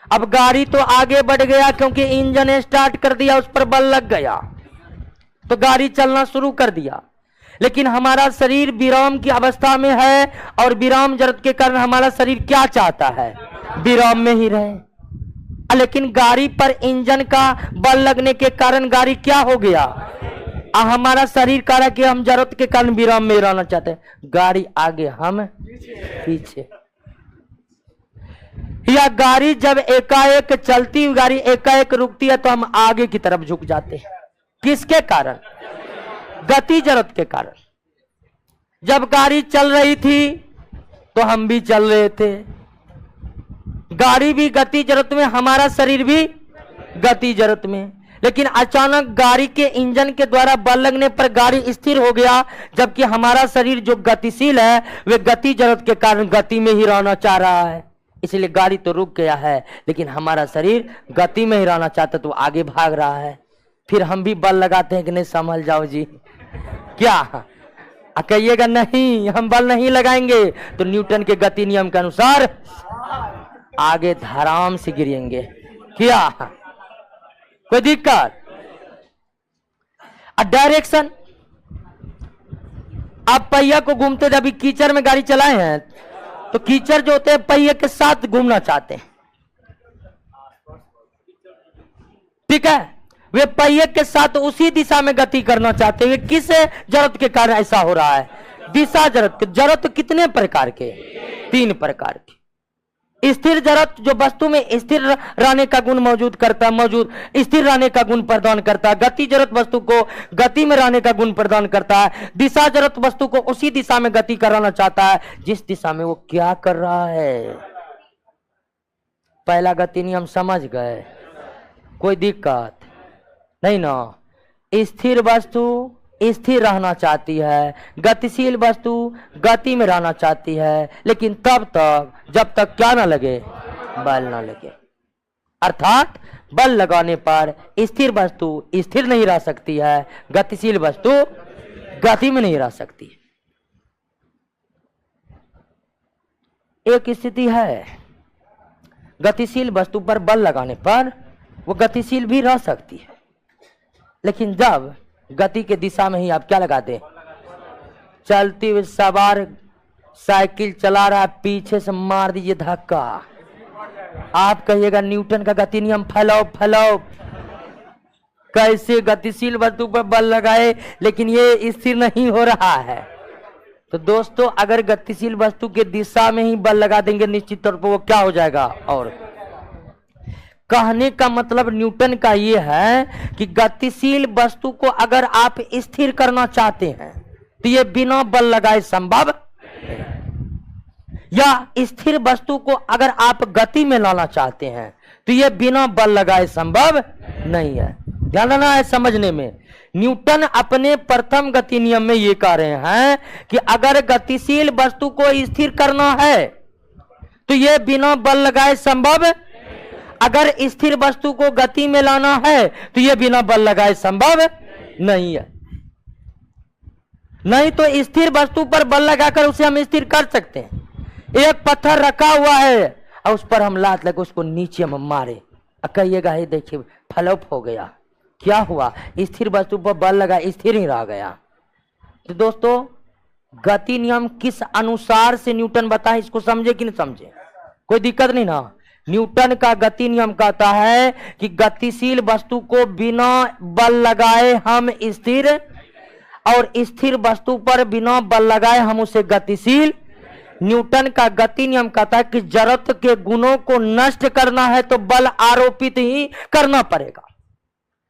अब गाड़ी तो आगे बढ़ गया क्योंकि इंजन स्टार्ट कर दिया, उस पर बल लग गया तो गाड़ी चलना शुरू कर दिया। लेकिन हमारा शरीर विराम की अवस्था में है और विराम जरूरत के कारण हमारा शरीर क्या चाहता है? विराम में ही रहे। लेकिन गाड़ी पर इंजन का बल लगने के कारण गाड़ी क्या हो गया? हमारा शरीर कह रहा कि हम जरूरत के कारण विराम में रहना चाहते हैं। गाड़ी आगे, हम पीछे। या गाड़ी जब एकाएक चलती हुई गाड़ी एकाएक रुकती है तो हम आगे की तरफ झुक जाते हैं। किसके कारण? गति जरूरत के कारण। जब गाड़ी चल रही थी तो हम भी चल रहे थे। गाड़ी भी गति जरूरत में, हमारा शरीर भी गति जरूरत में। लेकिन अचानक गाड़ी के इंजन के द्वारा बल लगने पर गाड़ी स्थिर हो गया, जबकि हमारा शरीर जो गतिशील है वे गति जरूरत के कारण गति में ही रहना चाह रहा है। इसलिए गाड़ी तो रुक गया है लेकिन हमारा शरीर गति में ही रहना चाहता तो आगे भाग रहा है। फिर हम भी बल लगाते हैं कि नहीं संभल जाओ जी, क्या कहिएगा? नहीं, हम बल नहीं लगाएंगे तो न्यूटन के गति नियम के अनुसार आगे धड़ाम से गिरेंगे। क्या कोई दिक्कत? डायरेक्शन, आप पहिया को घूमते थे, अभी कीचड़ में गाड़ी चलाए हैं तो कीचड़ जो होते हैं पहिए के साथ घूमना चाहते हैं, ठीक है? वे पहिए के साथ उसी दिशा में गति करना चाहते हैं। किस जरूरत के कारण ऐसा हो रहा है? दिशा जरूरत। जरूरत कितने प्रकार के? 3 प्रकार के। स्थिर जरूरत जो वस्तु में स्थिर रहने का गुण मौजूद करता, स्थिर रहने का गुण प्रदान करता है। गति जरूरत वस्तु को गति में रहने का गुण प्रदान करता है। दिशा जरूरत वस्तु को उसी दिशा में गति कराना चाहता है जिस दिशा में वो क्या कर रहा है। पहला गति नियम समझ गए? कोई दिक्कत नहीं ना? स्थिर वस्तु स्थिर रहना चाहती है, गतिशील वस्तु गति में रहना चाहती है, लेकिन तब तक जब तक क्या ना लगे? बल ना लगे। अर्थात बल लगाने पर स्थिर वस्तु स्थिर नहीं रह सकती है, गतिशील वस्तु गति में नहीं रह सकती। एक स्थिति है गतिशील वस्तु पर बल लगाने पर वो गतिशील भी रह सकती है, लेकिन जब गति के दिशा में ही आप क्या लगाते? चलती हुई सवार साइकिल चला रहा है, पीछे से मार दीजिए धक्का। आप कहिएगा न्यूटन का गति नियम फैलाओ फैलाओ। कैसे गतिशील वस्तु पर बल लगाए लेकिन ये स्थिर नहीं हो रहा है। तो दोस्तों अगर गतिशील वस्तु के दिशा में ही बल लगा देंगे निश्चित तौर पर वो क्या हो जाएगा। और कहने का मतलब न्यूटन का ये है कि गतिशील वस्तु को अगर आप स्थिर करना चाहते हैं तो ये बिना बल लगाए संभव, या स्थिर वस्तु को अगर आप गति में लाना चाहते हैं तो ये बिना बल लगाए संभव नहीं है। ध्यान देना है समझने में। न्यूटन अपने प्रथम गति नियम में ये कह रहे हैं कि अगर गतिशील वस्तु को स्थिर करना है तो ये बिना बल लगाए संभव, अगर स्थिर वस्तु को गति में लाना है तो यह बिना बल लगाए संभव नहीं है। नहीं तो स्थिर वस्तु पर बल लगाकर उसे हम स्थिर कर सकते हैं। एक पत्थर रखा हुआ है और उस पर हम लात लगे उसको नीचे में मारे, कहिएगा हे देखिए फ्लॉप हो गया। क्या हुआ? स्थिर वस्तु पर बल लगा, स्थिर ही रह गया। तो दोस्तों गति नियम किस अनुसार से न्यूटन बताए, इसको समझे कि नहीं समझे? कोई दिक्कत नहीं ना? न्यूटन का गति नियम कहता है कि गतिशील वस्तु को बिना बल लगाए हम स्थिर, और स्थिर वस्तु पर बिना बल लगाए हम उसे गतिशील। न्यूटन का गति नियम कहता है कि जरूरत के गुणों को नष्ट करना है तो बल आरोपित ही करना पड़ेगा।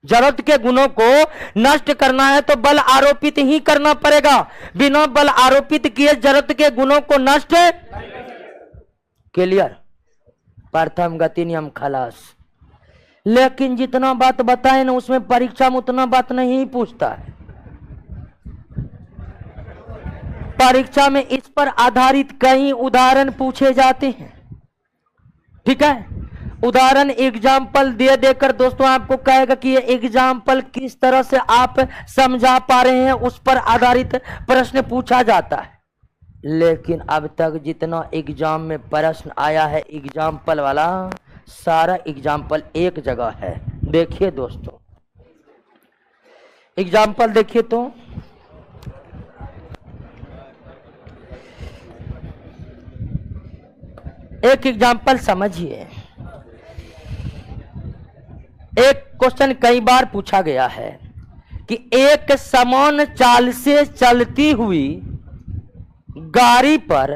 जरूरत के गुणों को नष्ट करना है तो बल आरोपित ही करना पड़ेगा। बिना बल आरोपित किए जरूरत के गुणों को नष्ट। क्लियर? प्रथम गति नियम खलास। लेकिन जितना बात बताए ना उसमें परीक्षा में उतना बात नहीं पूछता है। परीक्षा में इस पर आधारित कई उदाहरण पूछे जाते हैं। ठीक है, उदाहरण एग्जाम्पल दे देकर दोस्तों आपको कहेगा कि ये एग्जाम्पल किस तरह से आप समझा पा रहे हैं, उस पर आधारित प्रश्न पूछा जाता है। लेकिन अब तक जितना एग्जाम में प्रश्न आया है एग्जाम्पल वाला, सारा एग्जाम्पल एक जगह है। देखिए दोस्तों, एग्जाम्पल देखिए तो एक एग्जाम्पल समझिए। एक क्वेश्चन कई बार पूछा गया है कि एक समान चाल से चलती हुई गाड़ी पर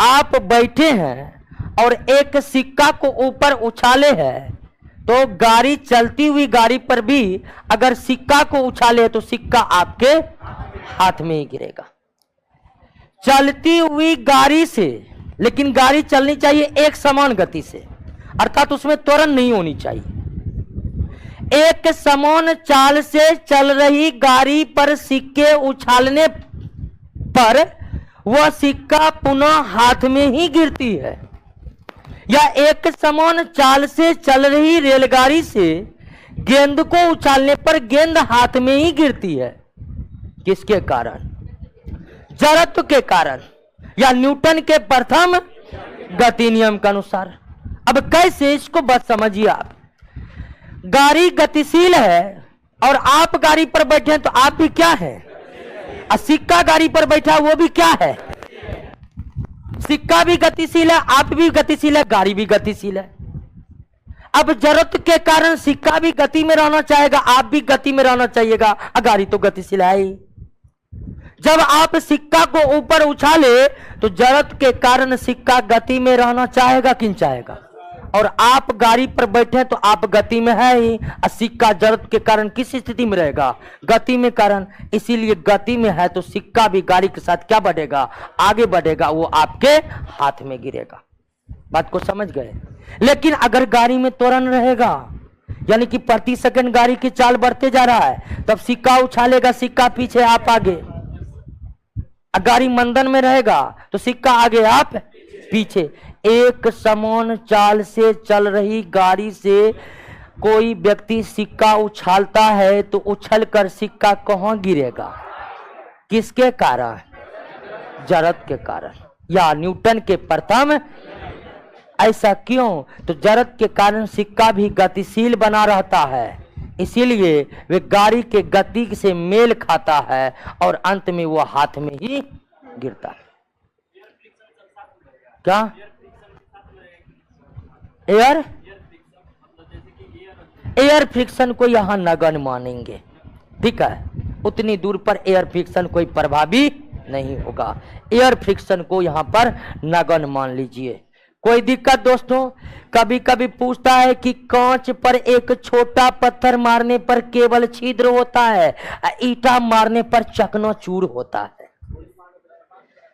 आप बैठे हैं और एक सिक्का को ऊपर उछाले हैं, तो गाड़ी चलती हुई गाड़ी पर भी अगर सिक्का को उछाले तो सिक्का आपके हाथ में ही गिरेगा। चलती हुई गाड़ी से, लेकिन गाड़ी चलनी चाहिए एक समान गति से, अर्थात उसमें त्वरण नहीं होनी चाहिए। एक समान चाल से चल रही गाड़ी पर सिक्के उछालने पर वह सिक्का पुनः हाथ में ही गिरती है, या एक समान चाल से चल रही रेलगाड़ी से गेंद को उछालने पर गेंद हाथ में ही गिरती है। किसके कारण? जड़त्व के कारण या न्यूटन के प्रथम गति नियम के अनुसार। अब कैसे, इसको बस समझिए आप। गाड़ी गतिशील है और आप गाड़ी पर बैठे हैं तो आप भी क्या है? सिक्का गाड़ी पर बैठा वो भी क्या है? सिक्का भी गतिशील है, आप भी गतिशील है, गाड़ी भी गतिशील है। अब जरूरत के कारण सिक्का भी गति में रहना चाहेगा, आप भी गति में रहना चाहिएगा, गाड़ी तो गतिशील है ही। जब आप सिक्का को ऊपर उछाले तो जरूरत के कारण सिक्का गति में रहना चाहेगा कि नहीं चाहेगा? और आप गाड़ी पर बैठे तो आप गति में है ही, और सिक्का जरूरत के कारण किस स्थिति में रहेगा? गति में कारण। इसीलिए गति में है तो सिक्का भी गाड़ी के साथ क्या बढ़ेगा? आगे बढ़ेगा, वो आपके हाथ में गिरेगा। बात को समझ गए? लेकिन अगर गाड़ी में त्वरण रहेगा, यानी कि प्रति सेकंड गाड़ी की चाल बढ़ते जा रहा है, तब सिक्का उछालेगा, सिक्का पीछे आप आगे। गाड़ी मंदन में रहेगा तो सिक्का आगे आप पीछे। एक समान चाल से चल रही गाड़ी से कोई व्यक्ति सिक्का उछालता है तो उछलकर सिक्का कहां गिरेगा? किसके कारण? जड़त्व के कारण या न्यूटन के प्रथम। ऐसा क्यों? तो जड़त्व के कारण सिक्का भी गतिशील बना रहता है, इसीलिए वे गाड़ी के गति से मेल खाता है और अंत में वो हाथ में ही गिरता है। क्या? एयर फ्रिक्शन को यहां नगण्य मानेंगे। ठीक है, उतनी दूर पर एयर फ्रिक्शन कोई प्रभावी नहीं होगा। एयर फ्रिक्शन को यहां पर नगण्य मान लीजिए। कोई दिक्कत दोस्तों? कभी कभी पूछता है कि कांच पर एक छोटा पत्थर मारने पर केवल छिद्र होता है, ईंटा मारने पर चकनाचूर होता है।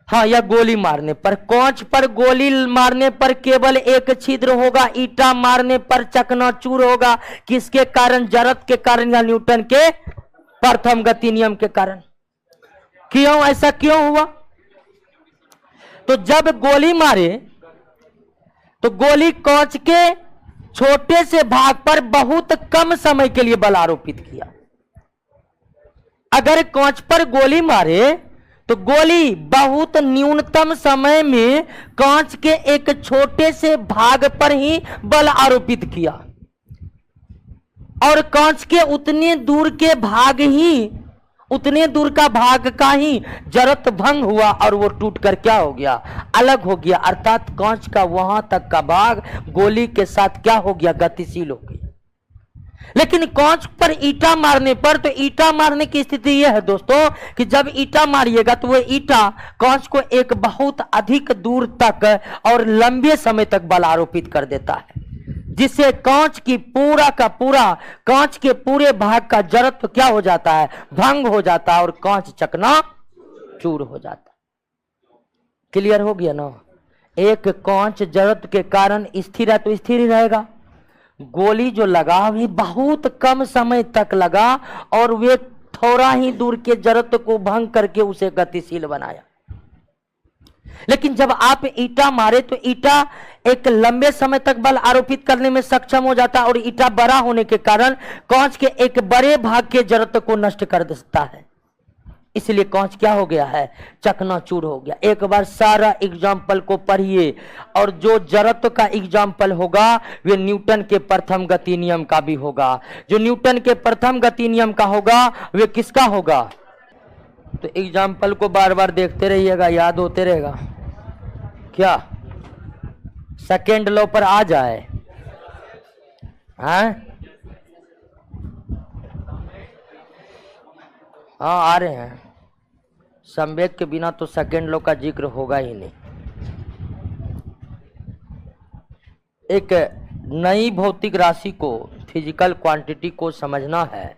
हाँ, या गोली मारने पर। कांच पर गोली मारने पर केवल एक छिद्र होगा, ईंटा मारने पर चकनाचूर होगा। किसके कारण? जड़त्व के कारण या न्यूटन के प्रथम गति नियम के कारण। क्यों? ऐसा क्यों हुआ? तो जब गोली मारे तो गोली कांच के छोटे से भाग पर बहुत कम समय के लिए बल आरोपित किया। अगर कांच पर गोली मारे तो गोली बहुत न्यूनतम समय में कांच के एक छोटे से भाग पर ही बल आरोपित किया, और कांच के उतने दूर का भाग का ही जड़त्व भंग हुआ और वो टूटकर क्या हो गया? अलग हो गया। अर्थात कांच का वहां तक का भाग गोली के साथ क्या हो गया? गतिशील हो गया। लेकिन कांच पर ईंटा मारने पर, तो ईंटा मारने की स्थिति यह है दोस्तों कि जब ईंटा मारिएगा तो वो ईंटा कांच को एक बहुत अधिक दूर तक और लंबे समय तक बल आरोपित कर देता है, जिससे कांच की पूरा का पूरा, कांच के पूरे भाग का जड़त्व क्या हो जाता है? भंग हो जाता है और कांच चकनाचूर हो जाता है। क्लियर हो गया ना? एक कांच जड़त्व के कारण स्थिर है तो स्थिर ही रहेगा, गोली जो लगा वे बहुत कम समय तक लगा और वे थोड़ा ही दूर के जरूरत को भंग करके उसे गतिशील बनाया। लेकिन जब आप ईटा मारे तो ईटा एक लंबे समय तक बल आरोपित करने में सक्षम हो जाता है और ईटा बड़ा होने के कारण कांच के एक बड़े भाग के जरूरत को नष्ट कर देता है। इसलिए कांच क्या हो गया है, चकनाचूर हो गया। एक बार सारा एग्जाम्पल को पढ़िए और जो जरूरत का एग्जाम्पल होगा वे न्यूटन के प्रथम गति नियम का भी होगा। जो न्यूटन के प्रथम गति नियम का होगा वे किसका होगा। तो एग्जाम्पल को बार बार देखते रहिएगा, याद होते रहेगा। क्या सेकेंड लॉ पर आ जाए? हाँ आ रहे हैं। संवेग के बिना तो सेकेंड लॉ का जिक्र होगा ही नहीं। एक नई भौतिक राशि को, फिजिकल क्वांटिटी को समझना है।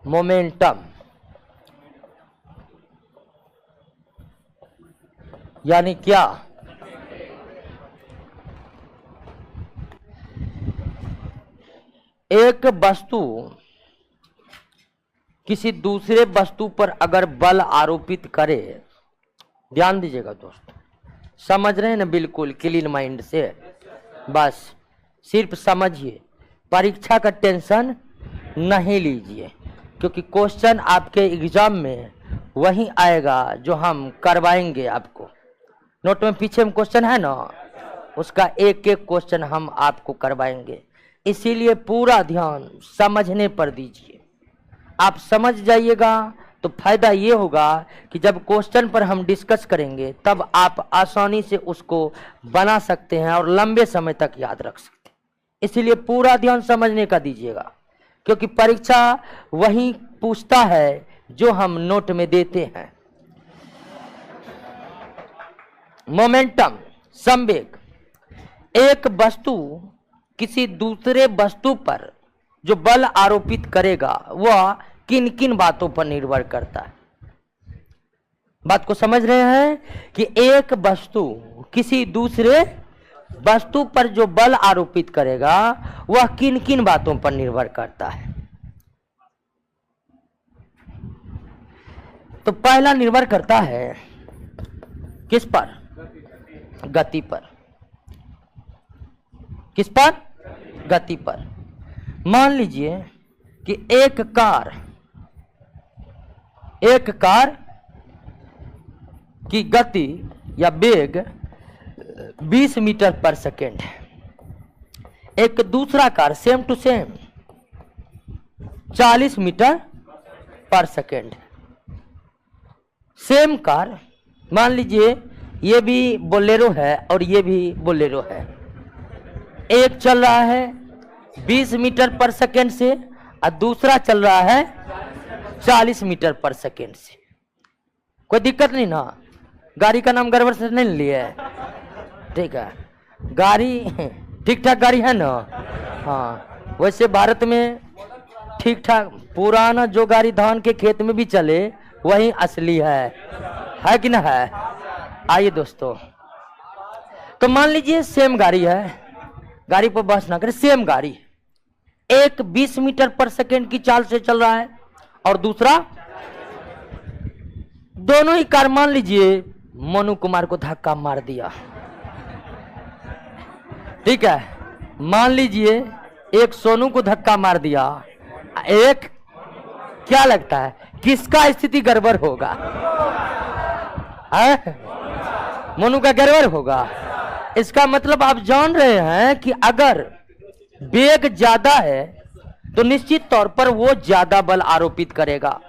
मोमेंटम यानी क्या? एक वस्तु किसी दूसरे वस्तु पर अगर बल आरोपित करे, ध्यान दीजिएगा दोस्त, समझ रहे हैं ना, बिल्कुल क्लीन माइंड से, बस सिर्फ समझिए, परीक्षा का टेंशन नहीं लीजिए, क्योंकि क्वेश्चन आपके एग्जाम में वही आएगा जो हम करवाएंगे आपको। नोट में पीछे में क्वेश्चन है ना, उसका एक एक क्वेश्चन हम आपको करवाएंगे। इसीलिए पूरा ध्यान समझने पर दीजिए। आप समझ जाइएगा तो फायदा ये होगा कि जब क्वेश्चन पर हम डिस्कस करेंगे तब आप आसानी से उसको बना सकते हैं और लंबे समय तक याद रख सकते हैं। इसीलिए पूरा ध्यान समझने का दीजिएगा, क्योंकि परीक्षा वही पूछता है जो हम नोट में देते हैं। मोमेंटम, संवेग, एक वस्तु किसी दूसरे वस्तु पर जो बल आरोपित करेगा वह किन किन बातों पर निर्भर करता है। बात को समझ रहे हैं कि एक वस्तु किसी दूसरे वस्तु पर जो बल आरोपित करेगा वह किन किन बातों पर निर्भर करता है। तो पहला निर्भर करता है किस पर? गति पर। किस पर? गति पर। मान लीजिए कि एक कार की गति या वेग 20 मीटर पर सेकेंड है। एक दूसरा car same to same 40 meter पर सेकेंड। सेम कार, मान लीजिए ये भी बोलेरो है और ये भी बोलेरो है। एक चल रहा है 20 मीटर पर सेकेंड से और दूसरा चल रहा है 40 मीटर पर सेकेंड से। कोई दिक्कत नहीं ना? गाड़ी का नाम गड़बड़ से नहीं लिया है? ठीक है, गाड़ी ठीक ठाक गाड़ी है ना? हाँ, वैसे भारत में ठीक ठाक पुराना जो गाड़ी धान के खेत में भी चले वही असली है कि ना है? आइए दोस्तों, तो मान लीजिए सेम गाड़ी है, गाड़ी पर बहस ना करें, सेम गाड़ी, एक 20 मीटर पर सेकेंड की चाल से चल रहा है और दूसरा, दोनों ही कार मान लीजिए मोनू कुमार को धक्का मार दिया। ठीक है, मान लीजिए एक सोनू को धक्का मार दिया, एक, क्या लगता है किसका स्थिति गड़बड़ होगा? मोनू का गड़बड़ होगा। इसका मतलब आप जान रहे हैं कि अगर वेग ज्यादा है तो निश्चित तौर पर वो ज्यादा बल आरोपित करेगा।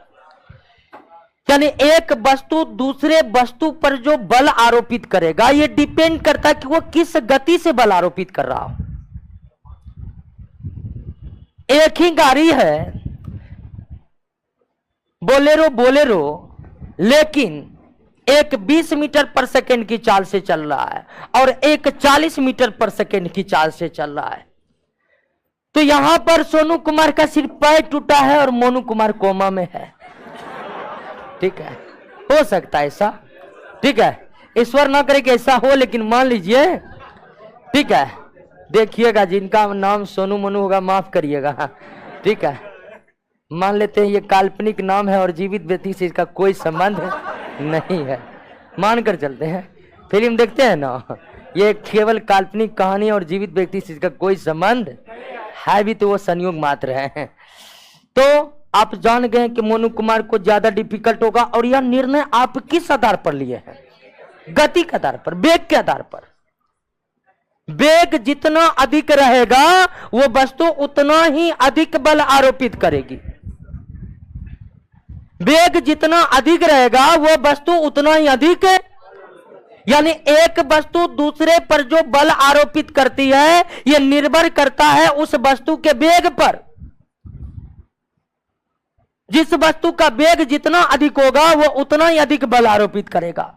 यानी एक वस्तु दूसरे वस्तु पर जो बल आरोपित करेगा ये डिपेंड करता है कि वो किस गति से बल आरोपित कर रहा हो। एक ही गाड़ी है, बोलेरो, लेकिन एक 20 मीटर पर सेकेंड की चाल से चल रहा है और एक 40 मीटर पर सेकेंड की चाल से चल रहा है। तो यहां पर सोनू कुमार का सिर्फ पैर टूटा है और मोनू कुमार कोमा में है। ठीक है, हो सकता है ऐसा, ठीक है, ईश्वर ना करे कि ऐसा हो, लेकिन मान लीजिए ठीक है, देखिएगा जिनका नाम सोनू मनु होगा माफ करिएगा, ठीक है। मान लेते हैं ये काल्पनिक नाम है और जीवित व्यक्ति से इसका कोई संबंध नहीं है, मानकर चलते हैं। फिल्म देखते हैं ना, ये केवल काल्पनिक कहानी और जीवित व्यक्ति से इसका कोई संबंध है भी तो वो संयोग मात्र है। तो आप जान गए कि मोनू कुमार को ज्यादा डिफिकल्ट होगा और यह निर्णय आप किस आधार पर लिए हैं? गति के आधार पर, वेग के आधार पर। वेग जितना अधिक रहेगा वो वस्तु उतना ही अधिक बल आरोपित करेगी। वेग जितना अधिक रहेगा वो वस्तु उतना ही अधिक, यानी एक वस्तु दूसरे पर जो बल आरोपित करती है यह निर्भर करता है उस वस्तु के वेग पर। जिस वस्तु का वेग जितना अधिक होगा वो उतना ही अधिक बल आरोपित करेगा।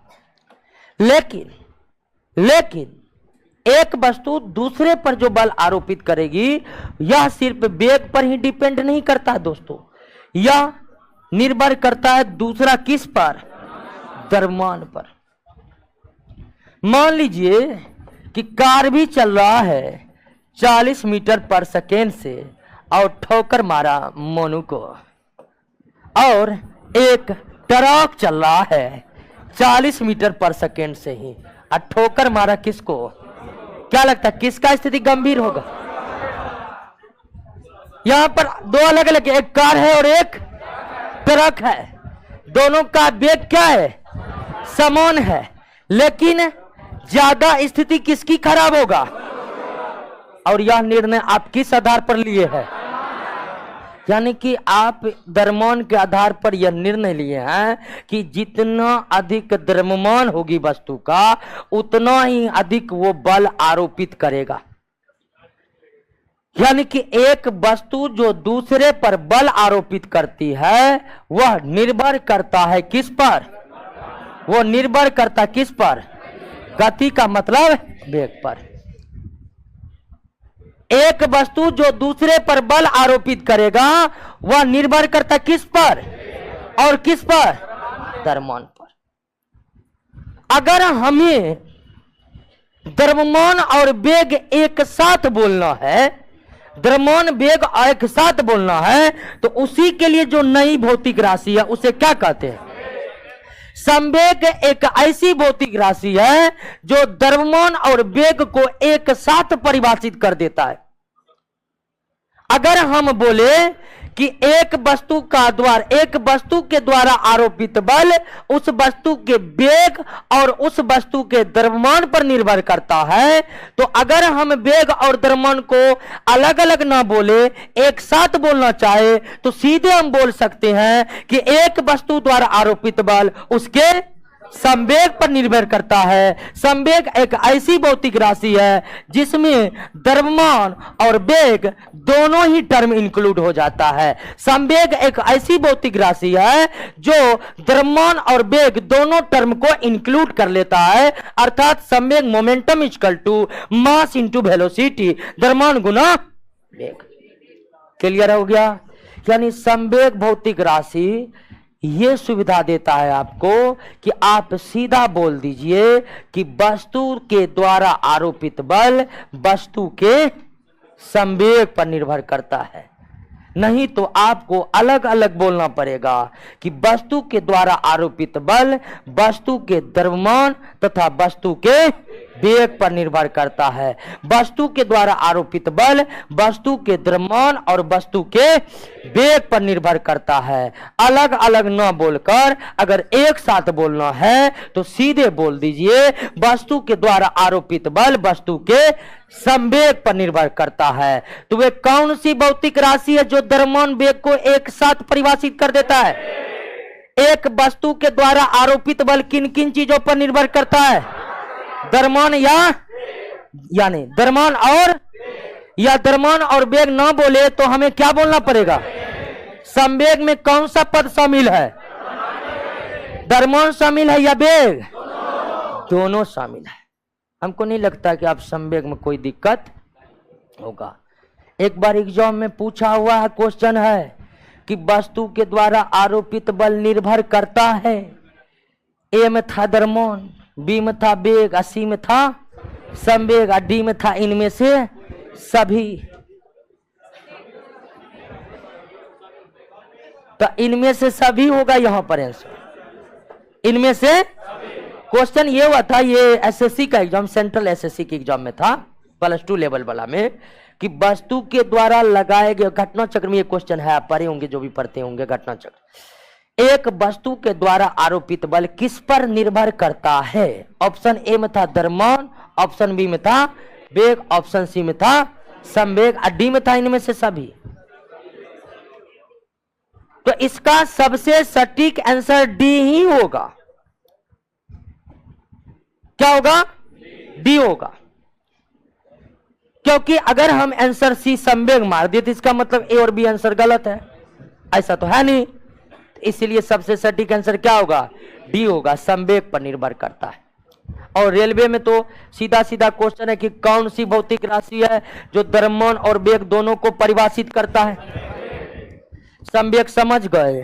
लेकिन एक वस्तु दूसरे पर जो बल आरोपित करेगी यह सिर्फ वेग पर ही डिपेंड नहीं करता है दोस्तों, यह निर्भर करता है दूसरा किस पर? द्रव्यमान पर। मान लीजिए कि कार भी चल रहा है 40 मीटर पर सेकेंड से और ठोकर मारा मोनू को, और एक ट्रक चल रहा है 40 मीटर पर सेकेंड से ही और ठोकर मारा किसको? क्या लगता है किसका स्थिति गंभीर होगा? यहां पर दो अलग अलग, एक कार है और एक ट्रक है, दोनों का वेग क्या है? समान है, लेकिन ज्यादा स्थिति किसकी खराब होगा? और यह निर्णय आप किस आधार पर लिए हैं? यानी कि आप द्रव्यमान के आधार पर यह निर्णय लिए हैं कि जितना अधिक द्रव्यमान होगी वस्तु का उतना ही अधिक वो बल आरोपित करेगा। यानी कि एक वस्तु जो दूसरे पर बल आरोपित करती है वह निर्भर करता है किस पर? वो निर्भर करता किस पर? गति का मतलब वेग पर। एक वस्तु जो दूसरे पर बल आरोपित करेगा वह निर्भर करता किस पर? और किस पर? द्रव्यमान पर। अगर हमें द्रव्यमान और वेग एक साथ बोलना है, द्रव्यमान वेग एक साथ बोलना है, तो उसी के लिए जो नई भौतिक राशि है उसे क्या कहते हैं? संवेग एक ऐसी भौतिक राशि है जो द्रव्यमान और वेग को एक साथ परिभाषित कर देता है। अगर हम बोले कि एक वस्तु के द्वारा आरोपित बल उस वस्तु के वेग और उस वस्तु के द्रव्यमान पर निर्भर करता है, तो अगर हम वेग और द्रव्यमान को अलग अलग ना बोले एक साथ बोलना चाहे तो सीधे हम बोल सकते हैं कि एक वस्तु द्वारा आरोपित बल उसके संवेग पर निर्भर करता है। संवेग एक ऐसी भौतिक राशि है जिसमें द्रव्यमान और वेग दोनों ही टर्म इंक्लूड हो जाता है। संवेग एक ऐसी भौतिक राशि है जो द्रव्यमान और वेग दोनों टर्म को इंक्लूड कर लेता है, अर्थात संवेग momentum equal to mass into velocity, द्रव्यमान गुना वेग। क्लियर हो गया? यानी संवेग भौतिक राशि ये सुविधा देता है आपको कि आप सीधा बोल दीजिए कि वस्तु के द्वारा आरोपित बल वस्तु के संवेग पर निर्भर करता है। नहीं तो आपको अलग अलग बोलना पड़ेगा कि वस्तु के द्वारा आरोपित बल वस्तु के द्रव्यमान तथा वस्तु के वेग पर निर्भर करता है। वस्तु के द्वारा आरोपित बल वस्तु के द्रव्यमान और वस्तु के वेग पर निर्भर करता है। अलग अलग न बोलकर अगर एक साथ बोलना है तो सीधे बोल दीजिए वस्तु के द्वारा आरोपित बल वस्तु के संवेग पर निर्भर करता है। तो वे कौन सी भौतिक राशि है जो द्रव्यमान वेग को एक साथ परिभाषित कर देता है? एक वस्तु के द्वारा आरोपित बल किन किन चीजों पर निर्भर करता है? द्रव्यमान यानी द्रव्यमान और वेग ना बोले तो हमें क्या बोलना पड़ेगा? संवेग में कौन सा पद शामिल है? द्रव्यमान शामिल है या वेग? दोनों शामिल है। हमको नहीं लगता कि आप संवेग में कोई दिक्कत होगा। एक बार एग्जाम में पूछा हुआ है, क्वेश्चन है कि वस्तु के द्वारा आरोपित बल निर्भर करता है। ए में था द्रव्यमान, बी में था वेग, सी में था संवेग डी में था इनमें से सभी। तो इनमें से सभी होगा यहां पर आंसर, इनमें से। क्वेश्चन ये हुआ था, ये एसएससी का एग्जाम, सेंट्रल एसएससी के एग्जाम में था, +2 लेवल वाला में, कि वस्तु के द्वारा लगाए गए घटना चक्र में ये क्वेश्चन है, आप पढ़े होंगे जो भी पढ़ते होंगे घटना चक्र। एक वस्तु के द्वारा आरोपित बल किस पर निर्भर करता है? ऑप्शन ए में था द्रव्यमान, ऑप्शन बी में था वेग, ऑप्शन सी में था संवेग, डी में था इनमें से सभी। तो इसका सबसे सटीक आंसर डी ही होगा। क्या होगा? डी होगा। क्योंकि अगर हम आंसर सी संवेग मार दिए तो इसका मतलब ए और बी आंसर गलत है, ऐसा तो है नहीं। इसलिए सबसे सटीक आंसर क्या होगा? डी होगा, संवेग पर निर्भर करता है। और रेलवे में तो सीधा सीधा क्वेश्चन है कि कौन सी भौतिक राशि है जो द्रव्यमान और वेग दोनों को परिभाषित करता है। संवेग समझ गए?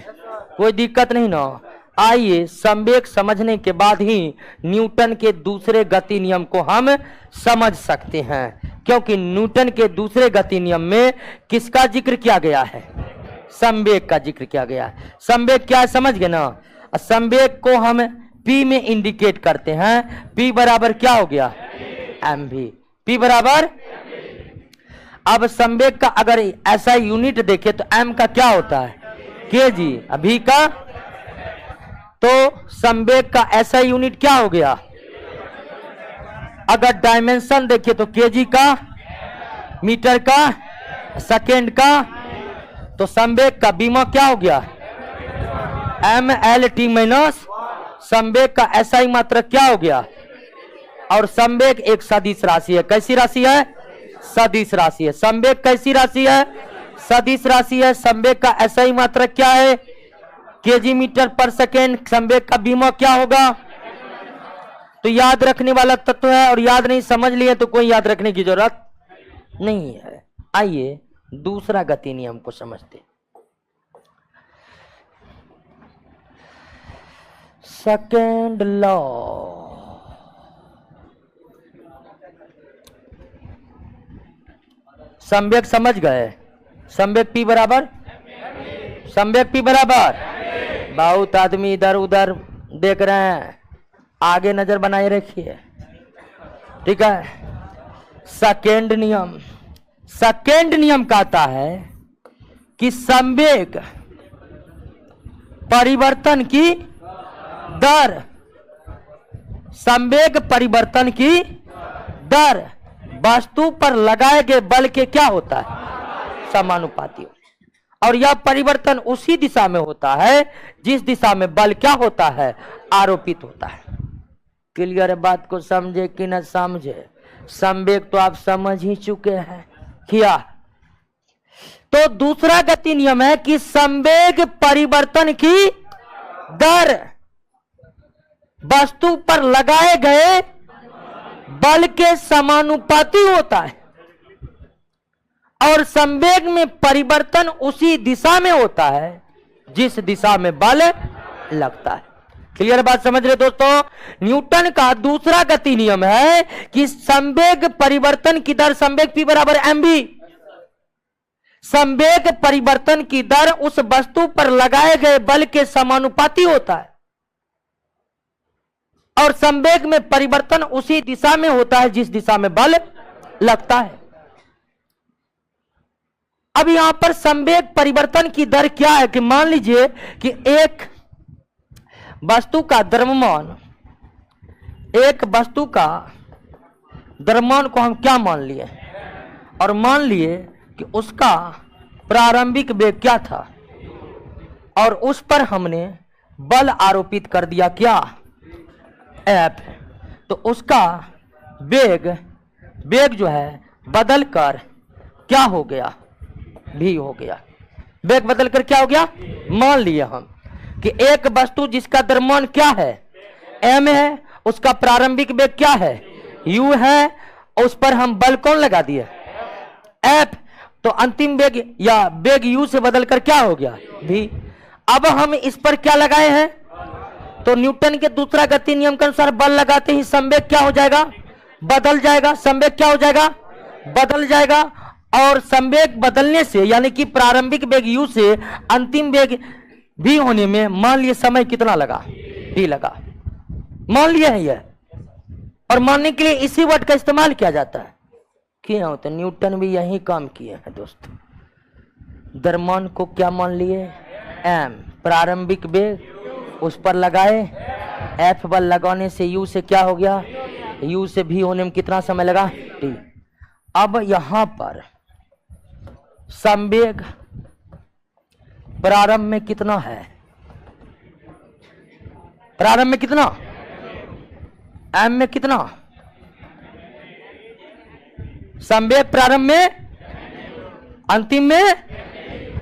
कोई दिक्कत नहीं ना। आइए, संवेग समझने के बाद ही न्यूटन के दूसरे गति नियम को हम समझ सकते हैं, क्योंकि न्यूटन के दूसरे गति नियम में किसका जिक्र किया गया है? संवेग का जिक्र किया गया है। संवेग क्या है समझ गए ना? संवेग को हम P में इंडिकेट करते हैं। P बराबर क्या हो गया? mv। P बराबर, अब संवेग का अगर ऐसा यूनिट देखे तो m का क्या होता है? kg। अभी का तो संवेग का ऐसा यूनिट क्या हो गया? अगर डायमेंशन देखे तो kg का, मीटर का, सेकेंड का, तो संवेग का बीमा क्या हो गया? mlt माइनस संवेग का एसआई मात्रक क्या हो गया? और संवेग एक सदिश राशि है। कैसी राशि है? सदिश राशि है। संवेग कैसी राशि है? सदिश राशि है। संवेग का एसआई मात्रक क्या है? केजी मीटर पर सेकेंड। संवेग का बीमा क्या होगा? तो याद रखने वाला तत्व है, और याद नहीं समझ लिए तो कोई याद रखने की जरूरत नहीं है। आइए दूसरा गति नियम को समझते। Second law. संवेग समझ गए? संवेग P बराबर, संवेग P बराबर, बहुत आदमी इधर उधर देख रहे हैं, आगे नजर बनाए रखिए, ठीक है। सेकेंड नियम, सेकेंड नियम कहता है कि संवेग परिवर्तन की दर, संवेग परिवर्तन की दर वस्तु पर लगाए गए बल के क्या होता है? समानुपाती। और यह परिवर्तन उसी दिशा में होता है जिस दिशा में बल क्या होता है? आरोपित होता है। क्लियर है? बात को समझे कि न समझे? संवेग तो आप समझ ही चुके हैं क्या? तो दूसरा गति नियम है कि संवेग परिवर्तन की दर वस्तु पर लगाए गए बल के समानुपाती होता है, और संवेग में परिवर्तन उसी दिशा में होता है जिस दिशा में बल लगता है। क्लियर बात समझ रहे दोस्तों? न्यूटन का दूसरा गति नियम है कि संवेग परिवर्तन की दर, संवेग P बराबर mv, संवेग परिवर्तन की दर उस वस्तु पर लगाए गए बल के समानुपाती होता है, और संवेग में परिवर्तन उसी दिशा में होता है जिस दिशा में बल लगता है। अब यहां पर संवेग परिवर्तन की दर क्या है कि मान लीजिए कि एक वस्तु का द्रव्यमान, एक वस्तु का द्रव्यमान को हम क्या मान लिए, और मान लिए कि उसका प्रारंभिक वेग क्या था, और उस पर हमने बल आरोपित कर दिया क्या? F। तो उसका वेग, वेग जो है बदल कर क्या हो गया? V हो गया। वेग बदल कर क्या हो गया? मान लिए हम कि एक वस्तु जिसका द्रव्यमान क्या है? m है, उसका प्रारंभिक वेग क्या है? u है, उस पर हम बल कौन लगा दिए? F। तो अंतिम वेग या वेग u से बदल कर क्या हो गया? v। अब हम इस पर क्या लगाए हैं? तो न्यूटन के दूसरा गति नियम के अनुसार बल लगाते ही संवेग क्या हो जाएगा? बदल जाएगा, संवेग क्या हो जाएगा, बदल जाएगा। और संवेग बदलने से यानी कि प्रारंभिक वेग u से अंतिम वेग v होने में मान लिए समय कितना लगा, t लगा। मान लिया है यह, और मानने के लिए इसी वर्ड का इस्तेमाल किया जाता है। क्यों होता है, न्यूटन भी यही काम किए हैं दोस्तों। द्रव्यमान को क्या मान लिए, m, प्रारंभिक वेग उस पर लगाए, f बल लगाने से u से क्या हो गया, u से v होने में कितना समय लगा, t। अब यहां पर संवेग प्रारंभ में कितना है, प्रारंभ में कितना, m में कितना, संवेग प्रारंभ में, अंतिम में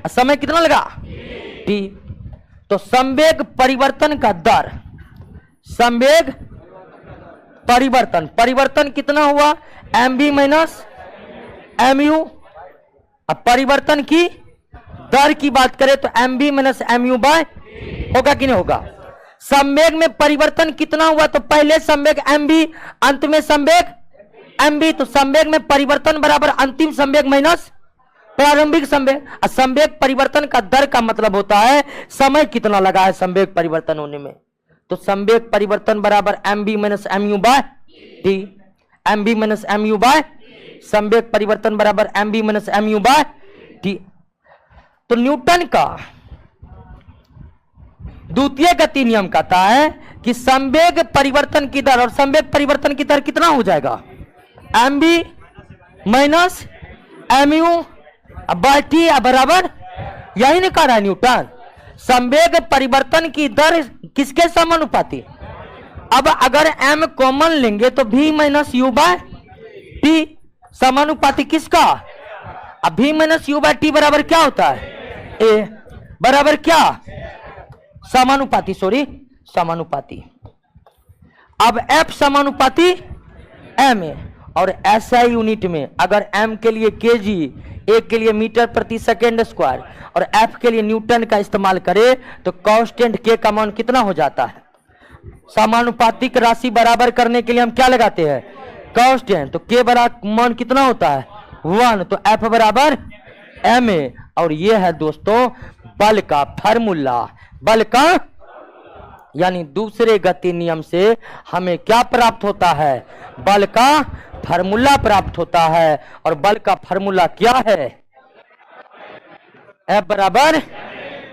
समय कितना लगा, t। तो संवेग परिवर्तन का दर, संवेग परिवर्तन, परिवर्तन कितना हुआ, mv माइनस mu। अब परिवर्तन की दर की बात करें तो mv माइनस mu बाय होगा कि नहीं होगा। संवेग में परिवर्तन कितना हुआ, तो पहले संवेग mv, अंत में संवेग mv। तो संवेग में परिवर्तन बराबर अंतिम संवेग माइनस प्रारंभिक संवेग। संवेग परिवर्तन का दर का मतलब होता है समय कितना लगा है संवेग परिवर्तन होने में। तो संवेग परिवर्तन बराबर mv minus mu by t, mv minus mu by, संवेग परिवर्तन बराबर mv minus mu by t। तो न्यूटन का द्वितीय गति नियम कहता है कि संवेग परिवर्तन की दर, और संवेग परिवर्तन की दर कितना हो जाएगा, mv minus mu by t बराबर, यही नहीं कह रहा है न्यूटन। संवेग परिवर्तन की दर किसके समानुपाती, अब अगर m कॉमन लेंगे तो v minus u by t समानुपाती किसका, अब v minus u by t बराबर क्या होता है, a बराबर क्या, समानुपाती, सॉरी समानुपाती। अब f समानुपाती m है, और SI यूनिट में अगर m के लिए kg, a के लिए मीटर प्रति सेकेंड स्क्वायर, और f के लिए न्यूटन का इस्तेमाल करें तो कांस्टेंट k का मान कितना हो जाता है। समानुपातिक राशि बराबर करने के लिए हम क्या लगाते हैं, कांस्टेंट। तो k बराबर मान कितना होता है 1, तो f बराबर ma। और ये है दोस्तों बल का फार्मूला, बल का यानी दूसरे गति नियम से हमें क्या प्राप्त होता है, बल का फार्मूला प्राप्त होता है। और बल का फार्मूला क्या है, F बराबर,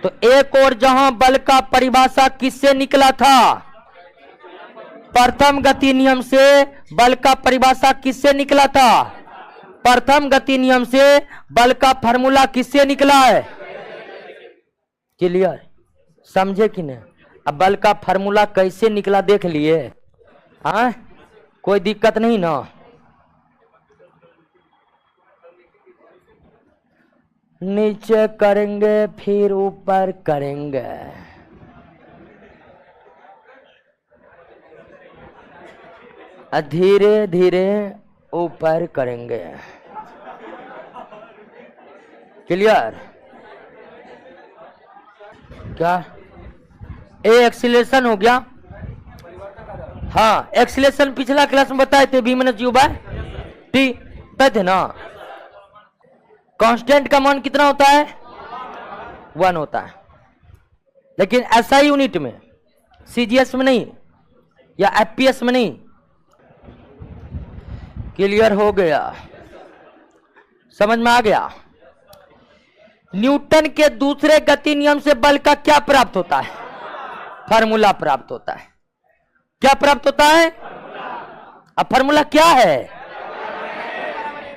तो एक और जहां बल का परिभाषा किससे निकला था, प्रथम गति नियम से बल का परिभाषा किससे निकला था, प्रथम गति नियम से बल का फार्मूला किससे निकला है। क्लियर, समझे कि नहीं। अब बल का फार्मूला कैसे निकला देख लिए, हाँ कोई दिक्कत नहीं ना। नीचे करेंगे फिर ऊपर करेंगे, धीरे धीरे ऊपर करेंगे। क्लियर, क्या ए एक्सीलरेशन हो गया, हाँ एक्सीलरेशन पिछला क्लास में बताए थे v minus u by t, थे ना। कांस्टेंट का मान कितना होता है 1 होता है, लेकिन SI यूनिट में, CGS में नहीं या FPS में नहीं। क्लियर हो गया, समझ में आ गया। न्यूटन के दूसरे गति नियम से बल का क्या प्राप्त होता है, फार्मूला प्राप्त होता है। क्या प्राप्त होता है, अब फार्मूला क्या है,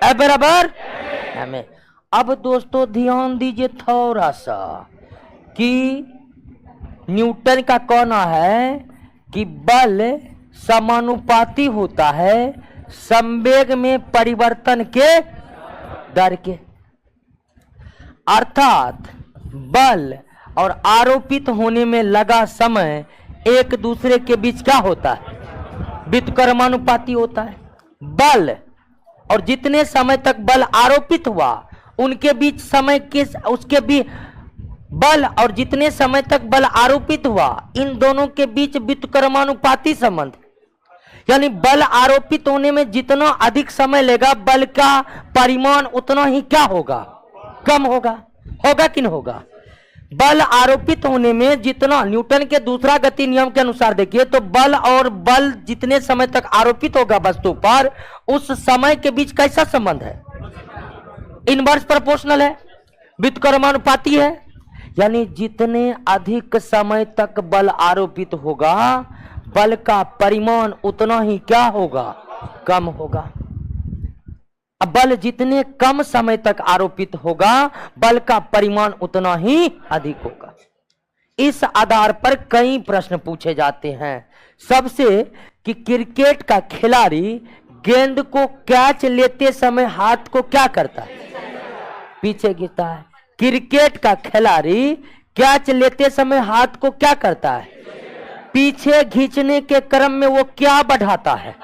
F बराबर हमें। अब दोस्तों ध्यान दीजिए थोड़ा सा कि न्यूटन का कहना है कि बल समानुपाती होता है संवेग में परिवर्तन के दर के, अर्थात बल और आरोपित होने में लगा समय एक दूसरे के बीच क्या होता है, व्युत्क्रमानुपाती होता है। बल और जितने समय तक बल आरोपित हुआ उनके बीच समय के, उसके भी बल और जितने समय तक बल आरोपित हुआ इन दोनों के बीच व्युत्क्रमानुपाती संबंध। यानी बल आरोपित होने में जितना अधिक समय लेगा, बल का परिमाण उतना ही क्या होगा, कम होगा। होगा कि नहीं होगा? बल आरोपित होने में जितना, न्यूटन के दूसरा गति नियम के अनुसार देखिए तो बल और बल जितने समय तक आरोपित होगा वस्तु पर, उस समय के बीच कैसा संबंध है? इनवर्स प्रोपोर्शनल है, व्युत्क्रमानुपाती है। यानी जितने अधिक समय तक बल आरोपित होगा, बल का परिमाण उतना ही क्या होगा, कम होगा। अब बल जितने कम समय तक आरोपित होगा, बल का परिमाण उतना ही अधिक होगा। इस आधार पर कई प्रश्न पूछे जाते हैं। सबसे कि क्रिकेट का खिलाड़ी गेंद को कैच लेते समय हाथ को क्या करता है, पीछे गिरता है। क्रिकेट का खिलाड़ी कैच लेते समय हाथ को क्या करता है, पीछे खींचने के क्रम में वो क्या बढ़ाता है,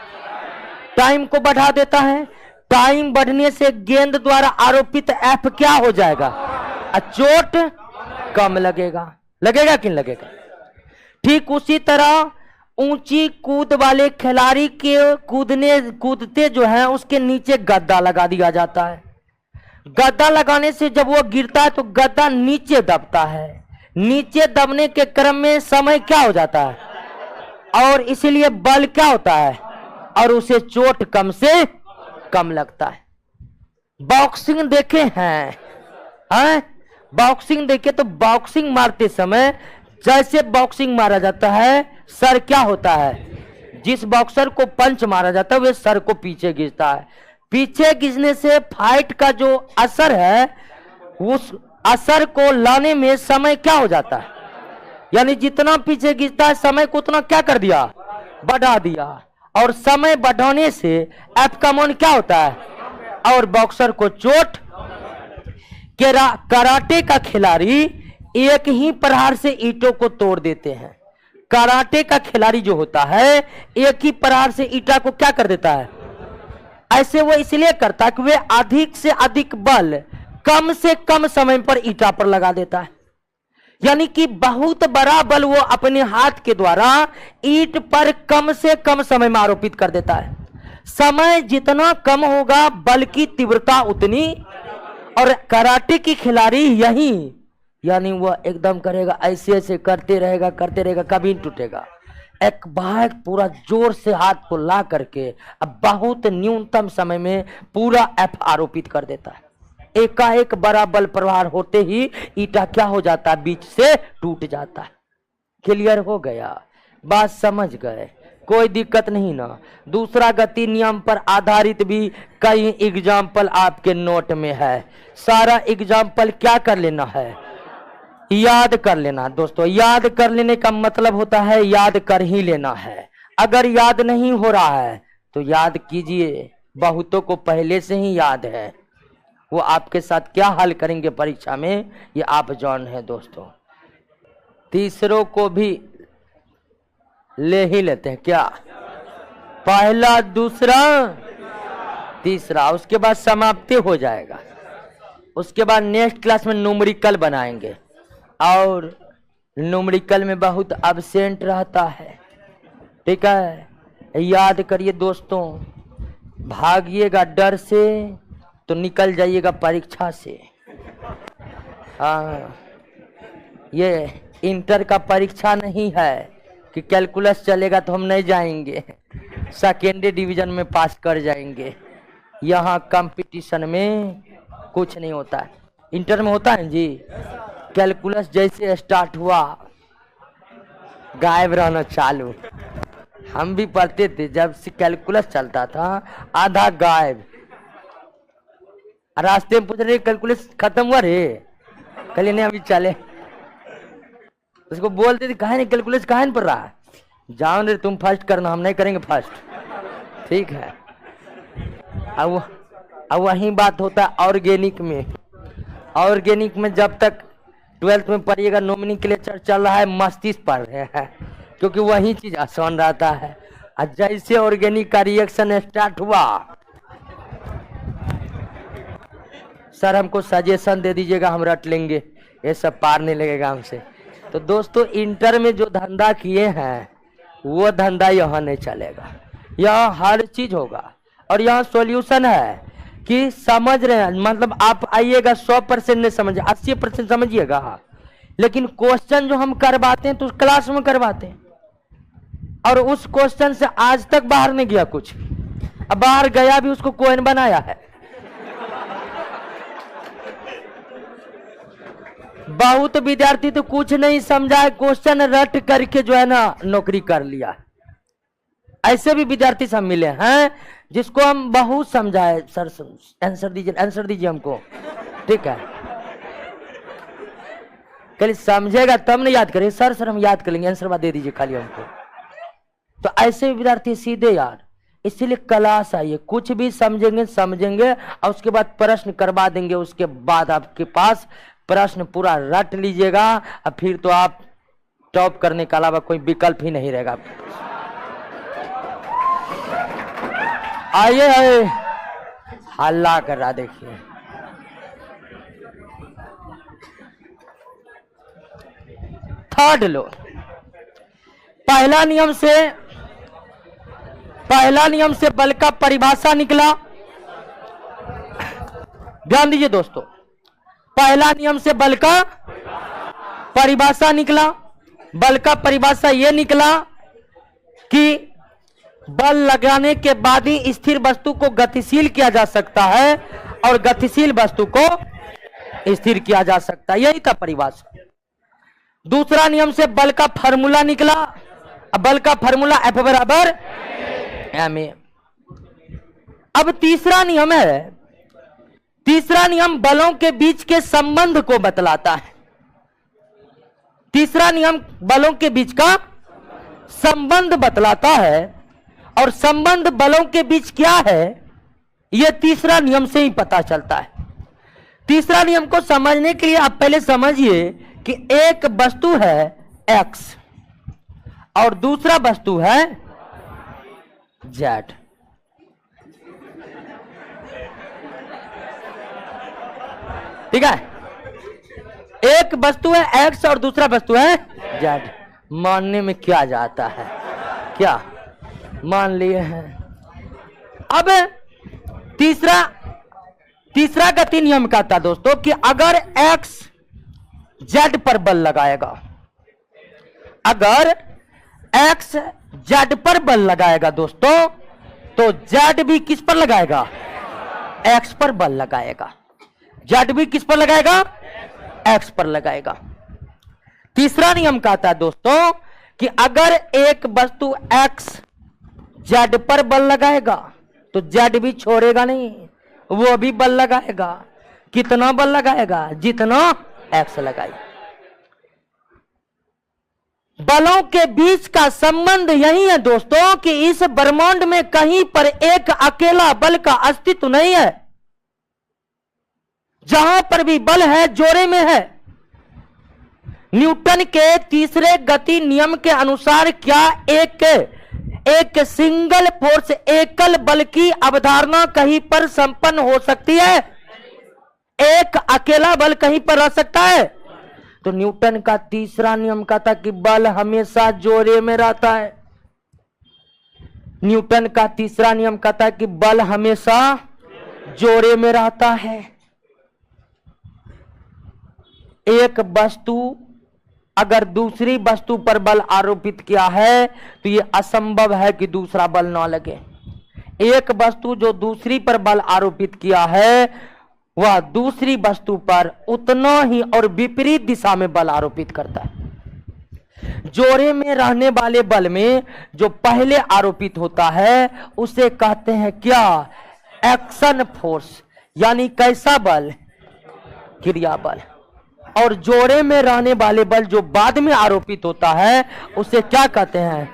टाइम को बढ़ा देता है। टाइम बढ़ने से गेंद द्वारा आरोपित एफ क्या हो जाएगा, चोट कम लगेगा। लगेगा कि नहीं लगेगा? ठीक उसी तरह ऊंची कूद वाले खिलाड़ी के कूदते जो है उसके नीचे गद्दा लगा दिया जाता है। गद्दा लगाने से जब वो गिरता है तो गद्दा नीचे दबता है। नीचे दबने के क्रम में समय क्या हो जाता है और इसीलिए बल क्या होता है और उसे चोट कम से कम लगता है। बॉक्सिंग देखे हैं? बॉक्सिंग देखे तो बॉक्सिंग मारते समय जैसे बॉक्सिंग मारा जाता है, सर क्या होता है, जिस बॉक्सर को पंच मारा जाता है वह सर को पीछे खींचता है। पीछे खींचने से फाइट का जो असर है उस असर को लाने में समय क्या हो जाता है, यानी जितना पीछे खींचता है समय को उतना क्या कर दिया, बढ़ा दिया। और समय बढ़ाने से एफ का मान क्या होता है और बॉक्सर को चोट। कराटे का खिलाड़ी एक ही प्रहार से ईंटों को तोड़ देते हैं। कराटे का खिलाड़ी जो होता है एक ही प्रहार से ईंटा को क्या कर देता है, ऐसे वो इसलिए करता है कि वे अधिक से अधिक बल कम से कम समय पर ईंटा पर लगा देता है। यानी कि बहुत बड़ा बल वो अपने हाथ के द्वारा ईंट पर कम से कम समय में आरोपित कर देता है। समय जितना कम होगा बल की तीव्रता उतनी। और कराटे की खिलाड़ी यही, यानी वह एकदम करेगा, ऐसे ऐसे करते रहेगा, कभी नहीं टूटेगा। एक बार पूरा जोर से हाथ को ला करके अब बहुत न्यूनतम समय में पूरा एफ आरोपित कर देता है। एकाएक बड़ा बल प्रहार होते ही ईटा क्या हो जाता है, बीच से टूट जाता है। क्लियर हो गया? बात समझ गए? कोई दिक्कत नहीं ना। दूसरा गति नियम पर आधारित भी कई एग्जाम्पल आपके नोट में है। सारा एग्जाम्पल क्या कर लेना है, याद कर लेना। दोस्तों याद कर लेने का मतलब होता है याद कर ही लेना है। अगर याद नहीं हो रहा है तो याद कीजिए, बहुतों को पहले से ही याद है। वो आपके साथ क्या हल करेंगे परीक्षा में ये आप जान है। दोस्तों तीसरों को भी ले ही लेते हैं क्या, पहला दूसरा तीसरा, उसके बाद समाप्ति हो जाएगा। उसके बाद नेक्स्ट क्लास में न्यूमेरिकल बनाएंगे और न्यूमेरिकल में बहुत एब्सेंट रहता है। ठीक है, याद करिए दोस्तों, भागिएगा डर से तो निकल जाइएगा परीक्षा से। हाँ, ये इंटर का परीक्षा नहीं है कि कैलकुलस चलेगा तो हम नहीं जाएंगे, सेकेंडरी डिवीजन में पास कर जाएंगे। यहाँ कंपटीशन में कुछ नहीं होता है, इंटर में होता है जी। कैलकुलस जैसे स्टार्ट हुआ गायब रहना चालू। हम भी पढ़ते थे जब से कैलकुलस चलता था, आधा गायब। रास्ते में पूछ रहे कैलकुलस खत्म हुआ रे, कल नहीं अभी चले। उसको बोलते थे कहा नहीं कैलकुलस कहा नहीं पढ़ रहा है, जाओ रे तुम फर्स्ट करना, हम नहीं करेंगे फर्स्ट। ठीक है, अब वही बात होता है ऑर्गेनिक में। ऑर्गेनिक में जब तक 12th में पढ़िएगा, नोमेनक्लेचर चल रहा है, मस्तिष्क पढ़ रहे हैं, क्योंकि वही चीज आसान रहता है। और जैसे ऑर्गेनिक का रिएक्शन स्टार्ट हुआ, सर हमको सजेशन दे दीजिएगा, हम रट लेंगे, ये सब पार नहीं लगेगा हमसे। तो दोस्तों इंटर में जो धंधा किए हैं वो धंधा यहाँ नहीं चलेगा। यहाँ हर चीज होगा। और यहाँ सॉल्यूशन है कि समझ रहे हैं, मतलब आप आइएगा 100% नहीं समझिए, 80% समझिएगा, लेकिन क्वेश्चन जो हम करवाते हैं तो क्लास में करवाते हैं, और उस क्वेश्चन से आज तक बाहर नहीं गया कुछ। अब बाहर गया भी उसको कोइन बनाया है। बहुत विद्यार्थी तो कुछ नहीं समझा है, क्वेश्चन रट करके जो है ना नौकरी कर लिया। ऐसे भी विद्यार्थी सब मिले हैं जिसको हम बहुत समझाए, सर आंसर दीजिए हमको, ठीक है, कल समझेगा तब नहीं याद करें, सर हम याद कर लेंगे, आंसर बाद दे दीजिए खाली हमको। तो ऐसे विद्यार्थी सीधे यार, इसीलिए क्लास आइए, कुछ भी समझेंगे और उसके बाद प्रश्न करवा देंगे, उसके बाद आपके पास प्रश्न पूरा रट लीजिएगा, और फिर तो आप टॉप करने के अलावा कोई विकल्प ही नहीं रहेगा आपके पास। आइए, हल्ला कर रहा देखिए। थर्ड लो, पहला नियम से बल का परिभाषा निकला। ध्यान दीजिए दोस्तों, पहला नियम से बल का परिभाषा निकला। बल का परिभाषा यह निकला कि बल लगाने के बाद ही स्थिर वस्तु को गतिशील किया जा सकता है और गतिशील वस्तु को स्थिर किया जा सकता है, यही था परिभाषा। दूसरा नियम से बल का फार्मूला निकला। अब बल का फार्मूला F बराबर ma। अब तीसरा नियम है, तीसरा नियम बलों के बीच के संबंध को बतलाता है। तीसरा नियम बलों के बीच का संबंध बतलाता है, और संबंध बलों के बीच क्या है यह तीसरा नियम से ही पता चलता है। तीसरा नियम को समझने के लिए आप पहले समझिए कि एक वस्तु है x और दूसरा वस्तु है z। ठीक है, एक वस्तु है x और दूसरा वस्तु है z। मानने में क्या जाता है, क्या मान लिए हैं। अब तीसरा गति नियम कहता है दोस्तों कि अगर x z पर बल लगाएगा, अगर x z पर बल लगाएगा दोस्तों, तो z भी किस पर लगाएगा, x पर बल लगाएगा। z भी किस पर लगाएगा, x पर लगाएगा। तीसरा नियम कहता है दोस्तों कि अगर एक वस्तु x z पर बल लगाएगा तो z भी छोड़ेगा नहीं, वो भी बल लगाएगा। कितना बल लगाएगा, जितना x लगाएगा। बलों के बीच का संबंध यही है दोस्तों कि इस ब्रह्मांड में कहीं पर एक अकेला बल का अस्तित्व नहीं है। जहां पर भी बल है जोरे में है। न्यूटन के तीसरे गति नियम के अनुसार क्या एक सिंगल फोर्स एकल बल की अवधारणा कहीं पर संपन्न हो सकती है? एक अकेला बल कहीं पर रह सकता है? तो न्यूटन का तीसरा नियम कहता कि बल हमेशा जोरे में रहता है। न्यूटन का तीसरा नियम कहता है कि बल हमेशा जोरे में रहता है। एक वस्तु अगर दूसरी वस्तु पर बल आरोपित किया है तो यह असंभव है कि दूसरा बल ना लगे। एक वस्तु जो दूसरी पर बल आरोपित किया है वह दूसरी वस्तु पर उतना ही और विपरीत दिशा में बल आरोपित करता है। जोरे में रहने वाले बल में जो पहले आरोपित होता है उसे कहते हैं क्या, एक्शन फोर्स, यानी कैसा बल, क्रिया बल। और जोड़े में रहने वाले बल जो बाद में आरोपित होता है उसे क्या कहते हैं,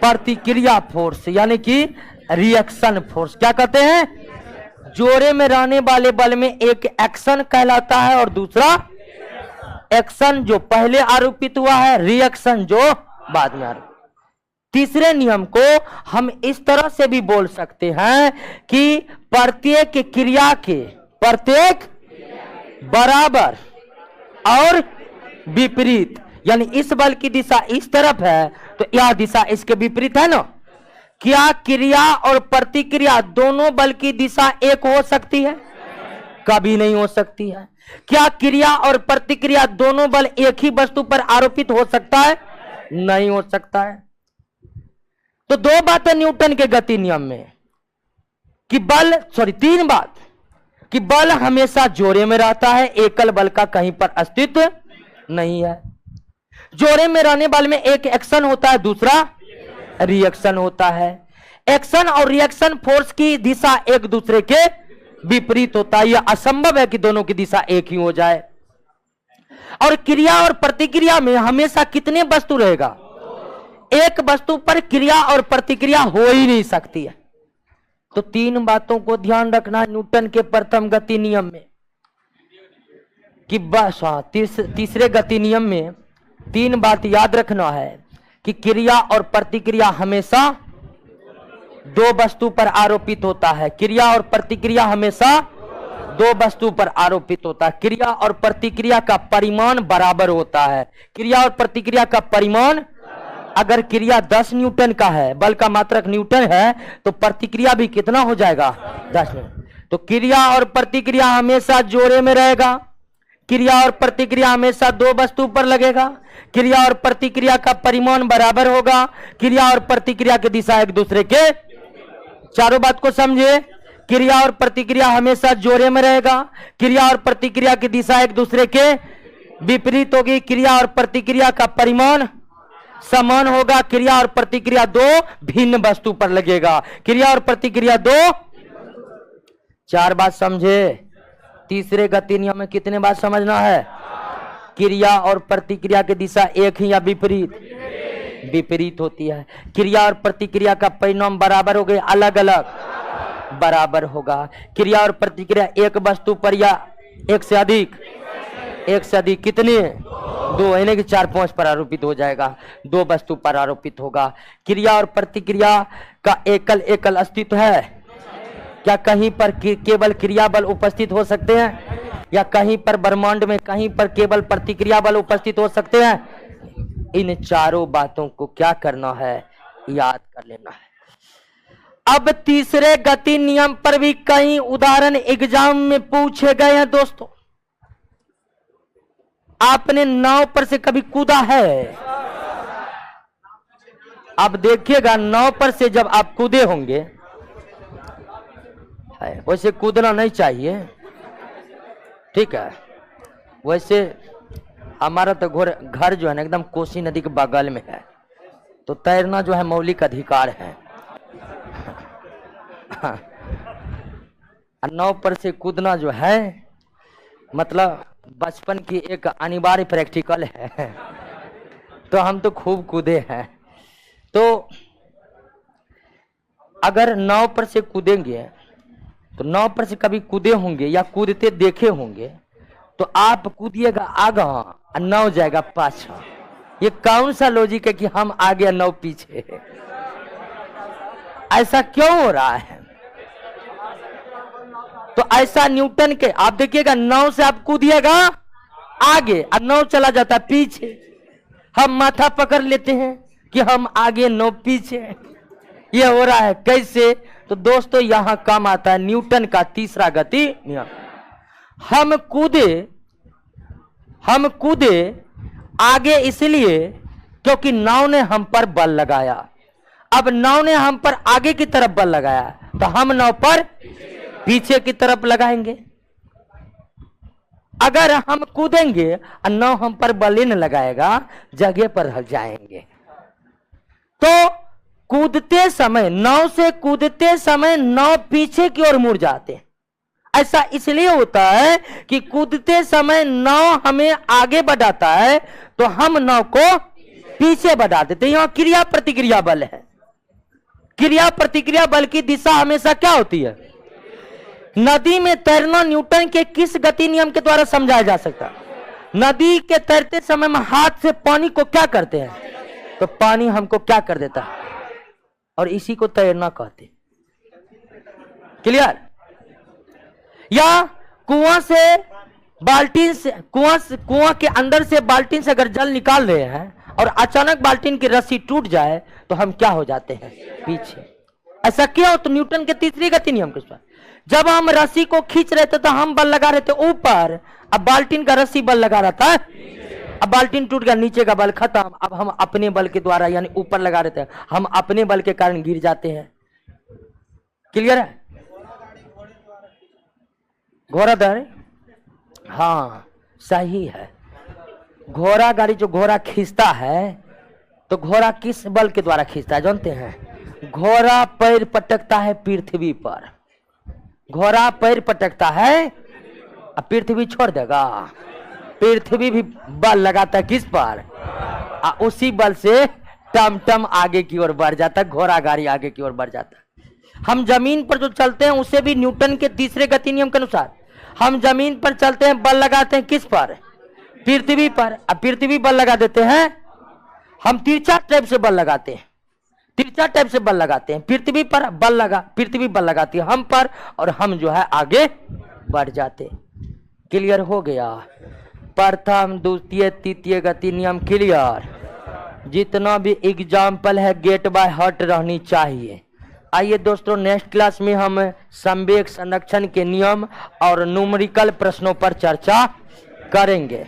प्रतिक्रिया फोर्स, यानी कि रिएक्शन फोर्स। क्या कहते हैं, जोड़े में रहने वाले बल में एक एक्शन कहलाता है और दूसरा एक्शन जो पहले आरोपित हुआ है, रिएक्शन जो बाद में आरोपित। तीसरे नियम को हम इस तरह से भी बोल सकते हैं कि प्रत्येक क्रिया के प्रत्येक बराबर और विपरीत, यानी इस बल की दिशा इस तरफ है तो यह दिशा इसके विपरीत है ना। क्या क्रिया और प्रतिक्रिया दोनों बल की दिशा एक हो सकती है? कभी नहीं हो सकती है। क्या क्रिया और प्रतिक्रिया दोनों बल एक ही वस्तु पर आरोपित हो सकता है? नहीं हो सकता है। तो दो बातें न्यूटन के गति नियम में कि तीन बात कि बल हमेशा जोड़े में रहता है, एकल बल का कहीं पर अस्तित्व नहीं है। जोड़े में रहने बल में एक एक्शन होता है, दूसरा रिएक्शन होता है। एक्शन और रिएक्शन फोर्स की दिशा एक दूसरे के विपरीत होता है। यह असंभव है कि दोनों की दिशा एक ही हो जाए। और क्रिया और प्रतिक्रिया में हमेशा कितने वस्तु रहेगा? एक वस्तु पर क्रिया और प्रतिक्रिया हो ही नहीं सकती है। तो तीन बातों को ध्यान रखना न्यूटन के प्रथम गति नियम में कि बस तीसरे गति नियम में तीन बात याद रखना है कि क्रिया और प्रतिक्रिया हमेशा दो वस्तु पर आरोपित होता है। क्रिया और प्रतिक्रिया हमेशा दो वस्तु पर आरोपित होता है। क्रिया और प्रतिक्रिया का परिमाण बराबर होता है। क्रिया और प्रतिक्रिया का परिमाण, अगर क्रिया 10 न्यूटन का है, बल का मात्रक न्यूटन है, तो प्रतिक्रिया भी कितना हो जाएगा? 10 न्यूटन। तो क्रिया और प्रतिक्रिया हमेशा जोड़े में रहेगा। क्रिया और प्रतिक्रिया हमेशा दो वस्तु पर लगेगा। क्रिया और प्रतिक्रिया का परिमाण बराबर होगा। क्रिया और प्रतिक्रिया की दिशा एक दूसरे के, चारों बात को समझे। क्रिया और प्रतिक्रिया हमेशा जोड़े में रहेगा। क्रिया और प्रतिक्रिया की दिशा एक दूसरे के विपरीत होगी। क्रिया और प्रतिक्रिया का परिमाण समान होगा। क्रिया और प्रतिक्रिया दो भिन्न वस्तु पर लगेगा। क्रिया और प्रतिक्रिया दो, चार बात समझे। तीसरे गति नियम में कितने बात समझना है? क्रिया और प्रतिक्रिया की दिशा एक ही या विपरीत? विपरीत होती है। क्रिया और प्रतिक्रिया का परिणाम बराबर हो गए, अलग अलग बराबर होगा। क्रिया और प्रतिक्रिया एक वस्तु पर या एक से अधिक कितने? दो, यानी कि 4-5 पर आरोपित हो जाएगा। दो वस्तु पर आरोपित होगा। क्रिया और प्रतिक्रिया का एकल अस्तित्व है। क्या कहीं पर केवल क्रिया बल उपस्थित हो सकते हैं? या कहीं पर ब्रह्मांड में कहीं पर केवल प्रतिक्रिया बल उपस्थित हो सकते हैं? इन चारों बातों को क्या करना है? याद कर लेना है। अब तीसरे गति नियम पर भी कई उदाहरण एग्जाम में पूछे गए हैं दोस्तों। आपने नाव पर से कभी कूदा है? अब देखिएगा, नाव पर से जब आप कूदे होंगे, वैसे कूदना नहीं चाहिए, ठीक है। वैसे हमारा तो घर जो है ना एकदम कोसी नदी के बगल में है, तो तैरना जो है मौलिक अधिकार है। नाव पर से कूदना जो है मतलब बचपन की एक अनिवार्य प्रैक्टिकल है। तो हम तो खूब कूदे हैं। तो अगर नाव पर से कूदेंगे, तो नाव पर से कभी कूदे होंगे या कूदते देखे होंगे, तो आप कूदिएगा आगा और नाव जाएगा पाछा। ये कौन सा लॉजिक है कि हम आगे नाव पीछे? ऐसा क्यों हो रहा है? तो ऐसा न्यूटन के, आप देखिएगा, नाव से आप कूदिएगा आगे और नाव चला जाता है पीछे। हम माथा पकड़ लेते हैं कि हम आगे नाव पीछे। ये हो रहा है कैसे? तो दोस्तों यहां काम आता है न्यूटन का तीसरा गति नियम। हम कूदे आगे इसलिए क्योंकि नाव ने हम पर बल लगाया। अब नाव ने हम पर आगे की तरफ बल लगाया, तो हम नाव पर पीछे की तरफ लगाएंगे। अगर हम कूदेंगे और नाव हम पर बल न लगाएगा, जगह पर रह जाएंगे। तो कूदते समय, नाव से कूदते समय नाव पीछे की ओर मुड़ जाते हैं। ऐसा इसलिए होता है कि कूदते समय नाव हमें आगे बढ़ाता है, तो हम नाव को पीछे बढ़ा देते हैं। यहां क्रिया प्रतिक्रिया बल है। क्रिया प्रतिक्रिया बल की दिशा हमेशा क्या होती है? नदी में तैरना न्यूटन के किस गति नियम के द्वारा समझाया जा सकता है? नदी के तैरते समय में हाथ से पानी को क्या करते हैं? तो पानी हमको क्या कर देता है, और इसी को तैरना कहते हैं। क्लियर? या कुआं से बाल्टीन से, कुआं के अंदर से बाल्टीन से अगर जल निकाल रहे हैं और अचानक बाल्टीन की रस्सी टूट जाए तो हम क्या हो जाते हैं, पीछे। ऐसा क्यों? तो न्यूटन के तीसरी गति नियम के अनुसार जब हम रस्सी को खींच रहे थे तो हम बल लगा रहे थे ऊपर, अब बाल्टीन का रस्सी बल लगा रहा था, अब बाल्टीन टूट गया, नीचे का बल खत्म, अब हम अपने बल के द्वारा यानी ऊपर लगा रहे थे, हम अपने बल के कारण गिर जाते हैं। क्लियर है? घोड़ा गाड़ी, हाँ सही है। घोड़ा गाड़ी जो घोड़ा खींचता है तो घोड़ा किस बल के द्वारा खींचता है जानते हैं? घोड़ा पैर पटकता है पृथ्वी पर, घोड़ा पैर पटकता है, अब पृथ्वी छोड़ देगा, पृथ्वी भी बल लगाता है किस पर? उसी बल से टम आगे की ओर बढ़ जाता है, घोड़ा गाड़ी आगे की ओर बढ़ जाता है। हम जमीन पर जो चलते हैं उसे भी न्यूटन के तीसरे गति नियम के अनुसार हम जमीन पर चलते हैं, बल लगाते हैं किस पर? पृथ्वी पर। अब पृथ्वी बल लगा देते हैं, हम तिरछा टाइप से बल लगाते हैं, तिरछा टाइप से बल लगाते हैं, पृथ्वी पर बल लगा, पृथ्वी बल लगाती है हम पर और हम जो है आगे बढ़ जाते। क्लियर हो गया? प्रथम द्वितीय तृतीय गति नियम क्लियर। जितना भी एग्जाम्पल है गेट बाय हार्ट रहनी चाहिए। आइए दोस्तों नेक्स्ट क्लास में हम संवेग संरक्षण के नियम और न्यूमेरिकल प्रश्नों पर चर्चा करेंगे।